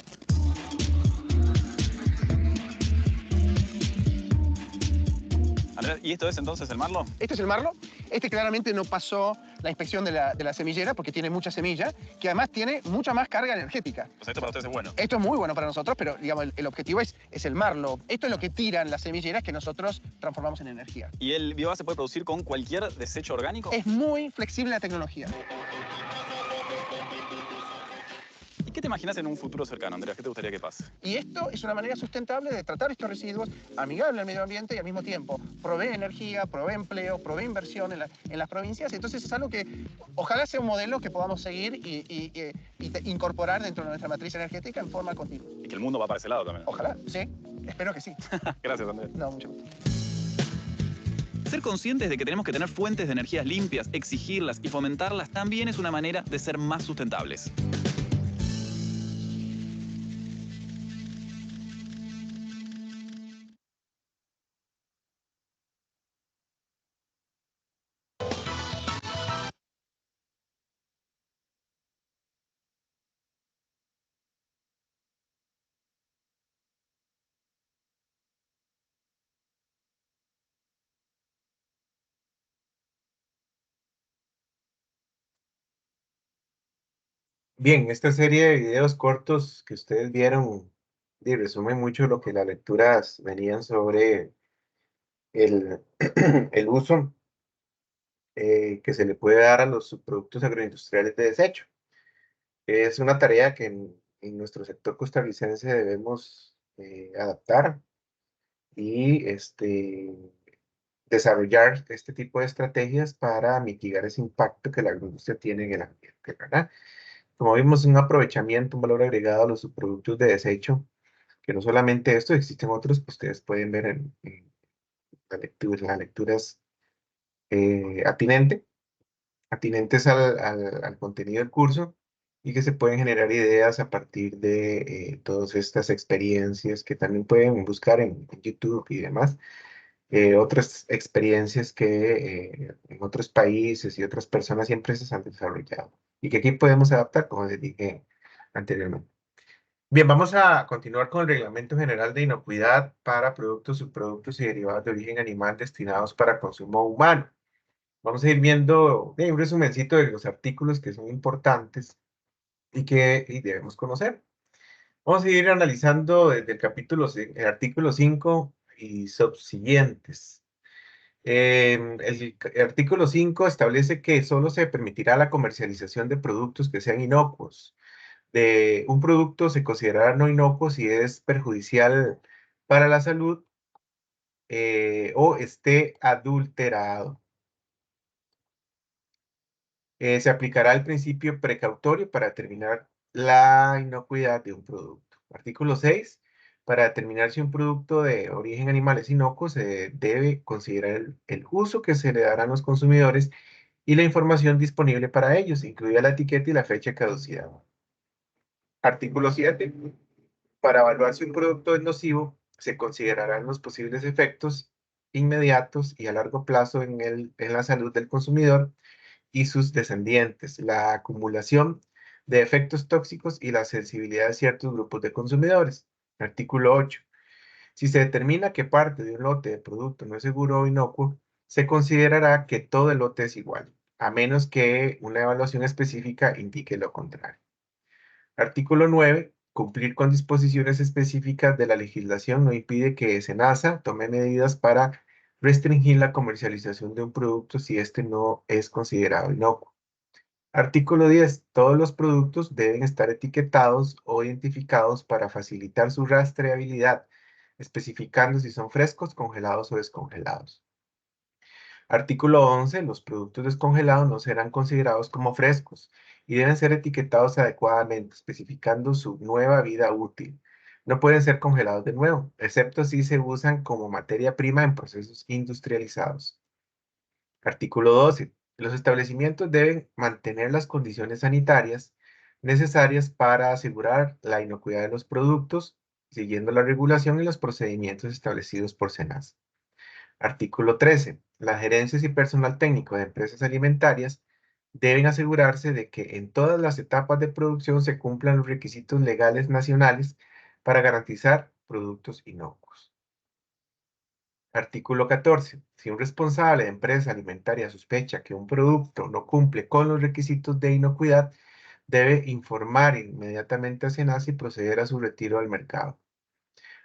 Andrés, ¿y esto es entonces el marlo? Este es el marlo. Este claramente no pasó la inspección de la semillera porque tiene mucha semilla, que además tiene mucha más carga energética. O sea, esto para ustedes es bueno. Esto es muy bueno para nosotros, pero digamos, el objetivo es el marlo. Esto es lo que tiran las semilleras que nosotros transformamos en energía. ¿Y el biogás se puede producir con cualquier desecho orgánico? Es muy flexible la tecnología. ¿Y qué te imaginas en un futuro cercano, Andrés? ¿Qué te gustaría que pase? Y esto es una manera sustentable de tratar estos residuos, amigable al medio ambiente y al mismo tiempo provee energía, provee empleo, provee inversión en las provincias. Entonces es algo que ojalá sea un modelo que podamos seguir y incorporar dentro de nuestra matriz energética en forma continua. Y que el mundo va para ese lado también. Ojalá, sí. Espero que sí. Gracias, Andrés. No, mucho gusto. Ser conscientes de que tenemos que tener fuentes de energías limpias, exigirlas y fomentarlas también es una manera de ser más sustentables. Bien, esta serie de videos cortos que ustedes vieron resumen mucho lo que las lecturas venían sobre el, el uso que se le puede dar a los subproductos agroindustriales de desecho. Es una tarea que en nuestro sector costarricense debemos adaptar y desarrollar este tipo de estrategias para mitigar ese impacto que la agroindustria tiene en el ambiente, ¿verdad? Como vimos, un aprovechamiento, un valor agregado a los subproductos de desecho, que no solamente esto, existen otros que ustedes pueden ver en las lecturas atinentes al contenido del curso y que se pueden generar ideas a partir de todas estas experiencias que también pueden buscar en YouTube y demás. Otras experiencias que en otros países y otras personas y empresas han desarrollado y que aquí podemos adaptar, como les dije anteriormente. Bien, vamos a continuar con el Reglamento General de Inocuidad para productos, subproductos y derivados de origen animal destinados para consumo humano. Vamos a ir viendo un resumencito de los artículos que son importantes y que debemos conocer. Vamos a ir analizando desde el artículo 5 y subsiguientes. El artículo 5 establece que solo se permitirá la comercialización de productos que sean inocuos. Un producto se considerará no inocuo si es perjudicial para la salud o esté adulterado. Se aplicará el principio precautorio para determinar la inocuidad de un producto. Artículo 6. Para determinar si un producto de origen animal es inocuo, se debe considerar el uso que se le dará a los consumidores y la información disponible para ellos, incluida la etiqueta y la fecha de caducidad. Artículo 7. Para evaluar si un producto es nocivo, se considerarán los posibles efectos inmediatos y a largo plazo en la salud del consumidor y sus descendientes, la acumulación de efectos tóxicos y la sensibilidad de ciertos grupos de consumidores. Artículo 8. Si se determina que parte de un lote de producto no es seguro o inocuo, se considerará que todo el lote es igual, a menos que una evaluación específica indique lo contrario. Artículo 9. Cumplir con disposiciones específicas de la legislación no impide que SENASA tome medidas para restringir la comercialización de un producto si éste no es considerado inocuo. Artículo 10. Todos los productos deben estar etiquetados o identificados para facilitar su rastreabilidad, especificando si son frescos, congelados o descongelados. Artículo 11. Los productos descongelados no serán considerados como frescos y deben ser etiquetados adecuadamente, especificando su nueva vida útil. No pueden ser congelados de nuevo, excepto si se usan como materia prima en procesos industrializados. Artículo 12. Los establecimientos deben mantener las condiciones sanitarias necesarias para asegurar la inocuidad de los productos, siguiendo la regulación y los procedimientos establecidos por SENASA. Artículo 13. Las gerencias y personal técnico de empresas alimentarias deben asegurarse de que en todas las etapas de producción se cumplan los requisitos legales nacionales para garantizar productos inocuos. Artículo 14. Si un responsable de empresa alimentaria sospecha que un producto no cumple con los requisitos de inocuidad, debe informar inmediatamente a SENASA y proceder a su retiro del mercado.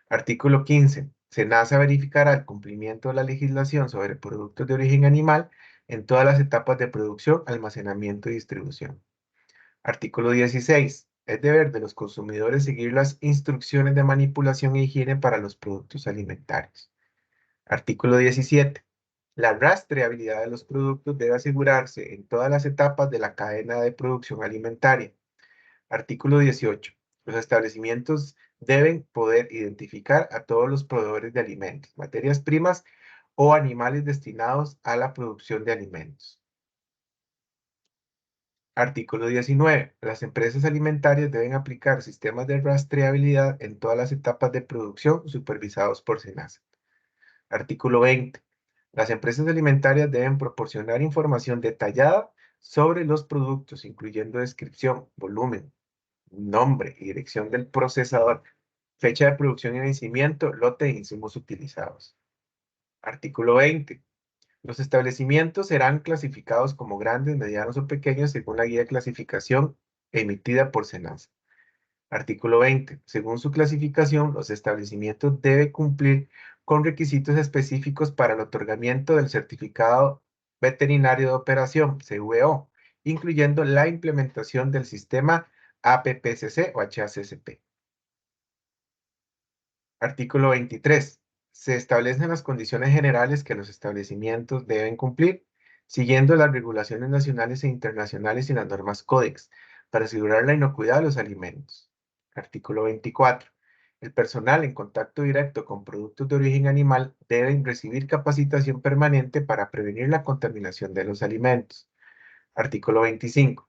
Artículo 15. SENASA verificará el cumplimiento de la legislación sobre productos de origen animal en todas las etapas de producción, almacenamiento y distribución. Artículo 16. Es deber de los consumidores seguir las instrucciones de manipulación e higiene para los productos alimentarios. Artículo 17. La rastreabilidad de los productos debe asegurarse en todas las etapas de la cadena de producción alimentaria. Artículo 18. Los establecimientos deben poder identificar a todos los proveedores de alimentos, materias primas o animales destinados a la producción de alimentos. Artículo 19. Las empresas alimentarias deben aplicar sistemas de rastreabilidad en todas las etapas de producción supervisados por SENASA. Artículo 20. Las empresas alimentarias deben proporcionar información detallada sobre los productos, incluyendo descripción, volumen, nombre y dirección del procesador, fecha de producción y vencimiento, lote e insumos utilizados. Artículo 20. Los establecimientos serán clasificados como grandes, medianos o pequeños según la guía de clasificación emitida por SENASA. Artículo 20. Según su clasificación, los establecimientos deben cumplir con requisitos específicos para el otorgamiento del certificado veterinario de operación, CVO, incluyendo la implementación del sistema APPCC o HACCP. Artículo 23. Se establecen las condiciones generales que los establecimientos deben cumplir, siguiendo las regulaciones nacionales e internacionales y las normas Codex, para asegurar la inocuidad de los alimentos. Artículo 24. El personal en contacto directo con productos de origen animal deben recibir capacitación permanente para prevenir la contaminación de los alimentos. Artículo 25.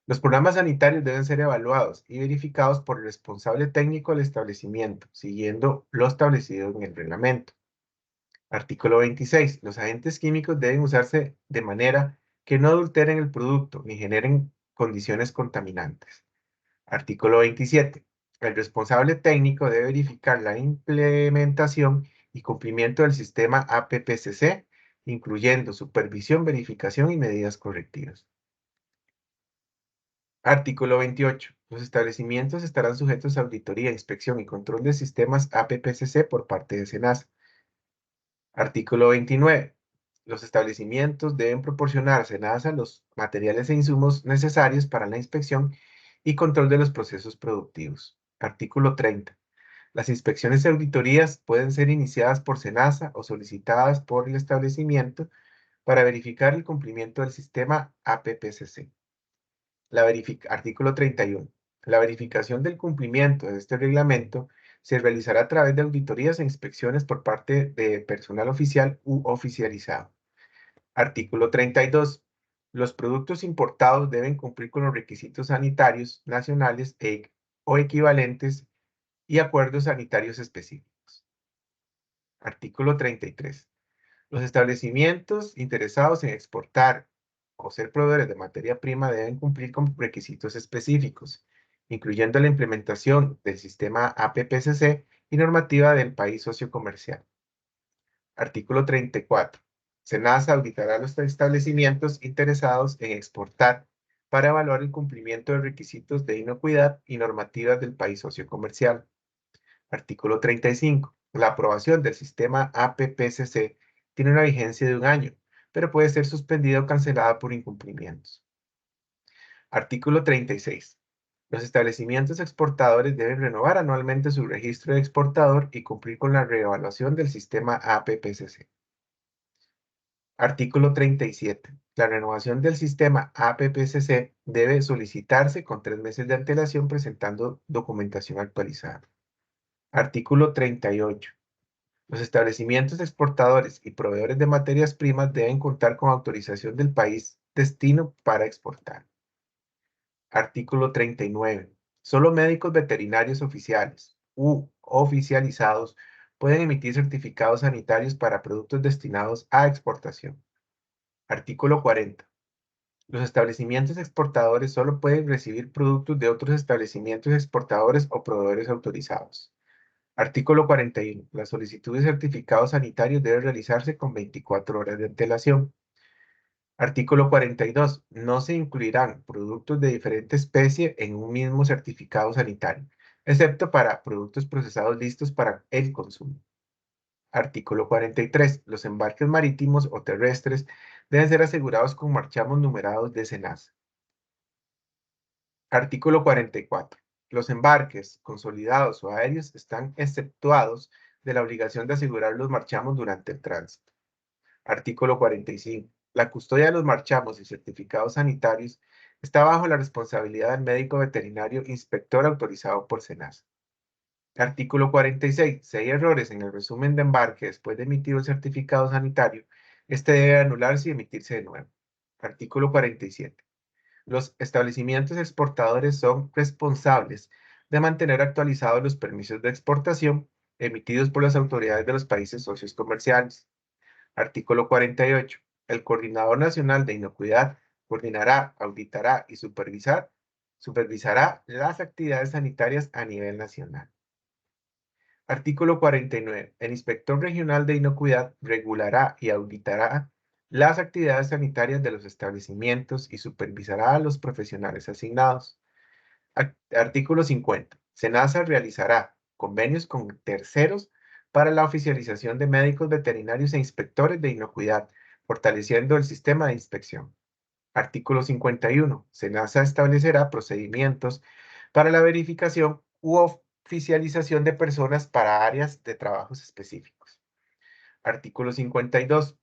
Los programas sanitarios deben ser evaluados y verificados por el responsable técnico del establecimiento, siguiendo lo establecido en el reglamento. Artículo 26. Los agentes químicos deben usarse de manera que no adulteren el producto ni generen condiciones contaminantes. Artículo 27. El responsable técnico debe verificar la implementación y cumplimiento del sistema APPCC, incluyendo supervisión, verificación y medidas correctivas. Artículo 28. Los establecimientos estarán sujetos a auditoría, inspección y control de sistemas APPCC por parte de SENASA. Artículo 29. Los establecimientos deben proporcionar a SENASA los materiales e insumos necesarios para la inspección y control de los procesos productivos. Artículo 30. Las inspecciones y auditorías pueden ser iniciadas por SENASA o solicitadas por el establecimiento para verificar el cumplimiento del sistema APPCC. Artículo 31. La verificación del cumplimiento de este reglamento se realizará a través de auditorías e inspecciones por parte de personal oficial u oficializado. Artículo 32. Los productos importados deben cumplir con los requisitos sanitarios nacionales e o equivalentes y acuerdos sanitarios específicos. Artículo 33. Los establecimientos interesados en exportar o ser proveedores de materia prima deben cumplir con requisitos específicos, incluyendo la implementación del sistema APPCC y normativa del país socio comercial. Artículo 34. SENASA auditará los establecimientos interesados en exportar para evaluar el cumplimiento de requisitos de inocuidad y normativas del país socio comercial. Artículo 35. La aprobación del sistema APPCC tiene una vigencia de 1 año, pero puede ser suspendida o cancelada por incumplimientos. Artículo 36. Los establecimientos exportadores deben renovar anualmente su registro de exportador y cumplir con la reevaluación del sistema APPCC. Artículo 37. La renovación del sistema APPCC debe solicitarse con 3 meses de antelación presentando documentación actualizada. Artículo 38. Los establecimientos exportadores y proveedores de materias primas deben contar con autorización del país destino para exportar. Artículo 39. Solo médicos veterinarios oficiales u oficializados pueden emitir certificados sanitarios para productos destinados a exportación. Artículo 40. Los establecimientos exportadores solo pueden recibir productos de otros establecimientos exportadores o proveedores autorizados. Artículo 41. La solicitud de certificados sanitarios debe realizarse con 24 horas de antelación. Artículo 42. No se incluirán productos de diferente especie en un mismo certificado sanitario, excepto para productos procesados listos para el consumo. Artículo 43. Los embarques marítimos o terrestres deben ser asegurados con marchamos numerados de SENASA. Artículo 44. Los embarques consolidados o aéreos están exceptuados de la obligación de asegurar los marchamos durante el tránsito. Artículo 45. La custodia de los marchamos y certificados sanitarios está bajo la responsabilidad del médico veterinario inspector autorizado por SENASA. Artículo 46. Si hay errores en el resumen de embarque después de emitido el certificado sanitario, este debe anularse y emitirse de nuevo. Artículo 47. Los establecimientos exportadores son responsables de mantener actualizados los permisos de exportación emitidos por las autoridades de los países socios comerciales. Artículo 48. El Coordinador Nacional de Inocuidad coordinará, auditará y supervisará las actividades sanitarias a nivel nacional. Artículo 49. El Inspector Regional de Inocuidad regulará y auditará las actividades sanitarias de los establecimientos y supervisará a los profesionales asignados. Artículo 50. SENASA realizará convenios con terceros para la oficialización de médicos veterinarios e inspectores de inocuidad, fortaleciendo el sistema de inspección. Artículo 51. SENASA establecerá procedimientos para la verificación u oficialización de personas para áreas de trabajos específicos. Artículo 52.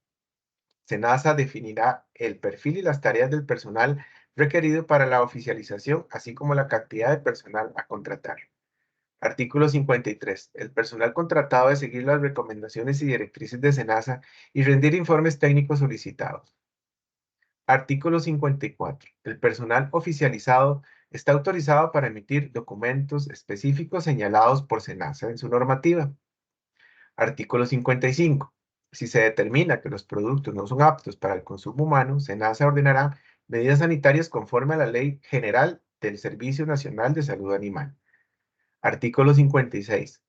SENASA definirá el perfil y las tareas del personal requerido para la oficialización, así como la cantidad de personal a contratar. Artículo 53. El personal contratado debe seguir las recomendaciones y directrices de SENASA y rendir informes técnicos solicitados. Artículo 54. El personal oficializado está autorizado para emitir documentos específicos señalados por SENASA en su normativa. Artículo 55. Si se determina que los productos no son aptos para el consumo humano, SENASA ordenará medidas sanitarias conforme a la Ley General del Servicio Nacional de Salud Animal. Artículo 56.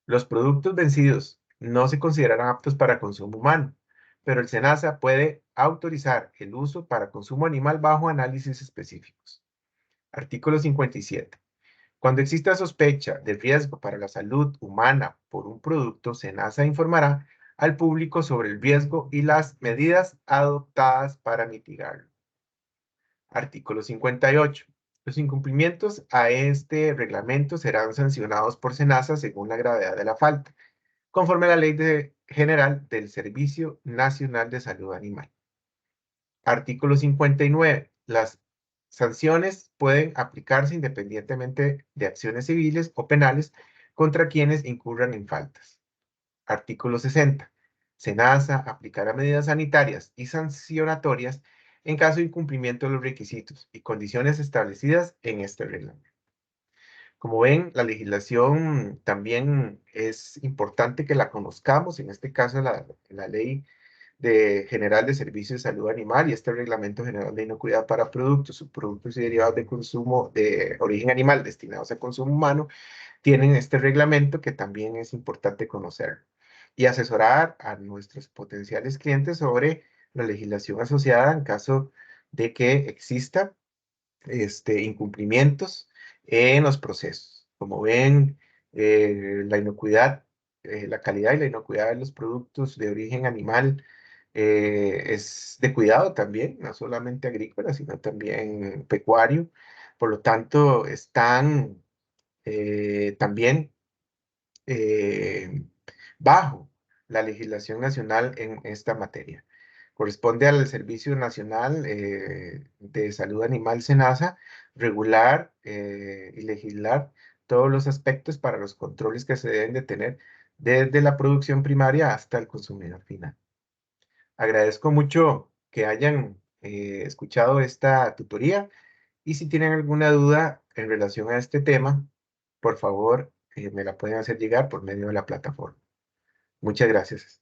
Los productos vencidos no se considerarán aptos para consumo humano, pero el SENASA puede autorizar el uso para consumo animal bajo análisis específicos. Artículo 57. Cuando exista sospecha de riesgo para la salud humana por un producto, SENASA informará al público sobre el riesgo y las medidas adoptadas para mitigarlo. Artículo 58. Los incumplimientos a este reglamento serán sancionados por SENASA según la gravedad de la falta, conforme a la Ley General del Servicio Nacional de Salud Animal. Artículo 59. Las sanciones pueden aplicarse independientemente de acciones civiles o penales contra quienes incurran en faltas. Artículo 60. SENASA aplicará medidas sanitarias y sancionatorias en caso de incumplimiento de los requisitos y condiciones establecidas en este reglamento. Como ven, la legislación también es importante que la conozcamos, en este caso la Ley General de Servicios de Salud Animal y este Reglamento General de Inocuidad para Productos, Subproductos y Derivados de consumo de origen animal destinados a consumo humano, tienen este reglamento que también es importante conocer y asesorar a nuestros potenciales clientes sobre la legislación asociada en caso de que exista incumplimientos en los procesos. Como ven, la inocuidad, la calidad y la inocuidad de los productos de origen animal es de cuidado también, no solamente agrícola, sino también pecuario. Por lo tanto, están también eh, bajo la legislación nacional en esta materia. Corresponde al Servicio Nacional de Salud Animal, SENASA, regular y legislar todos los aspectos para los controles que se deben de tener desde la producción primaria hasta el consumidor final. Agradezco mucho que hayan escuchado esta tutoría y si tienen alguna duda en relación a este tema, por favor, me la pueden hacer llegar por medio de la plataforma. Muchas gracias.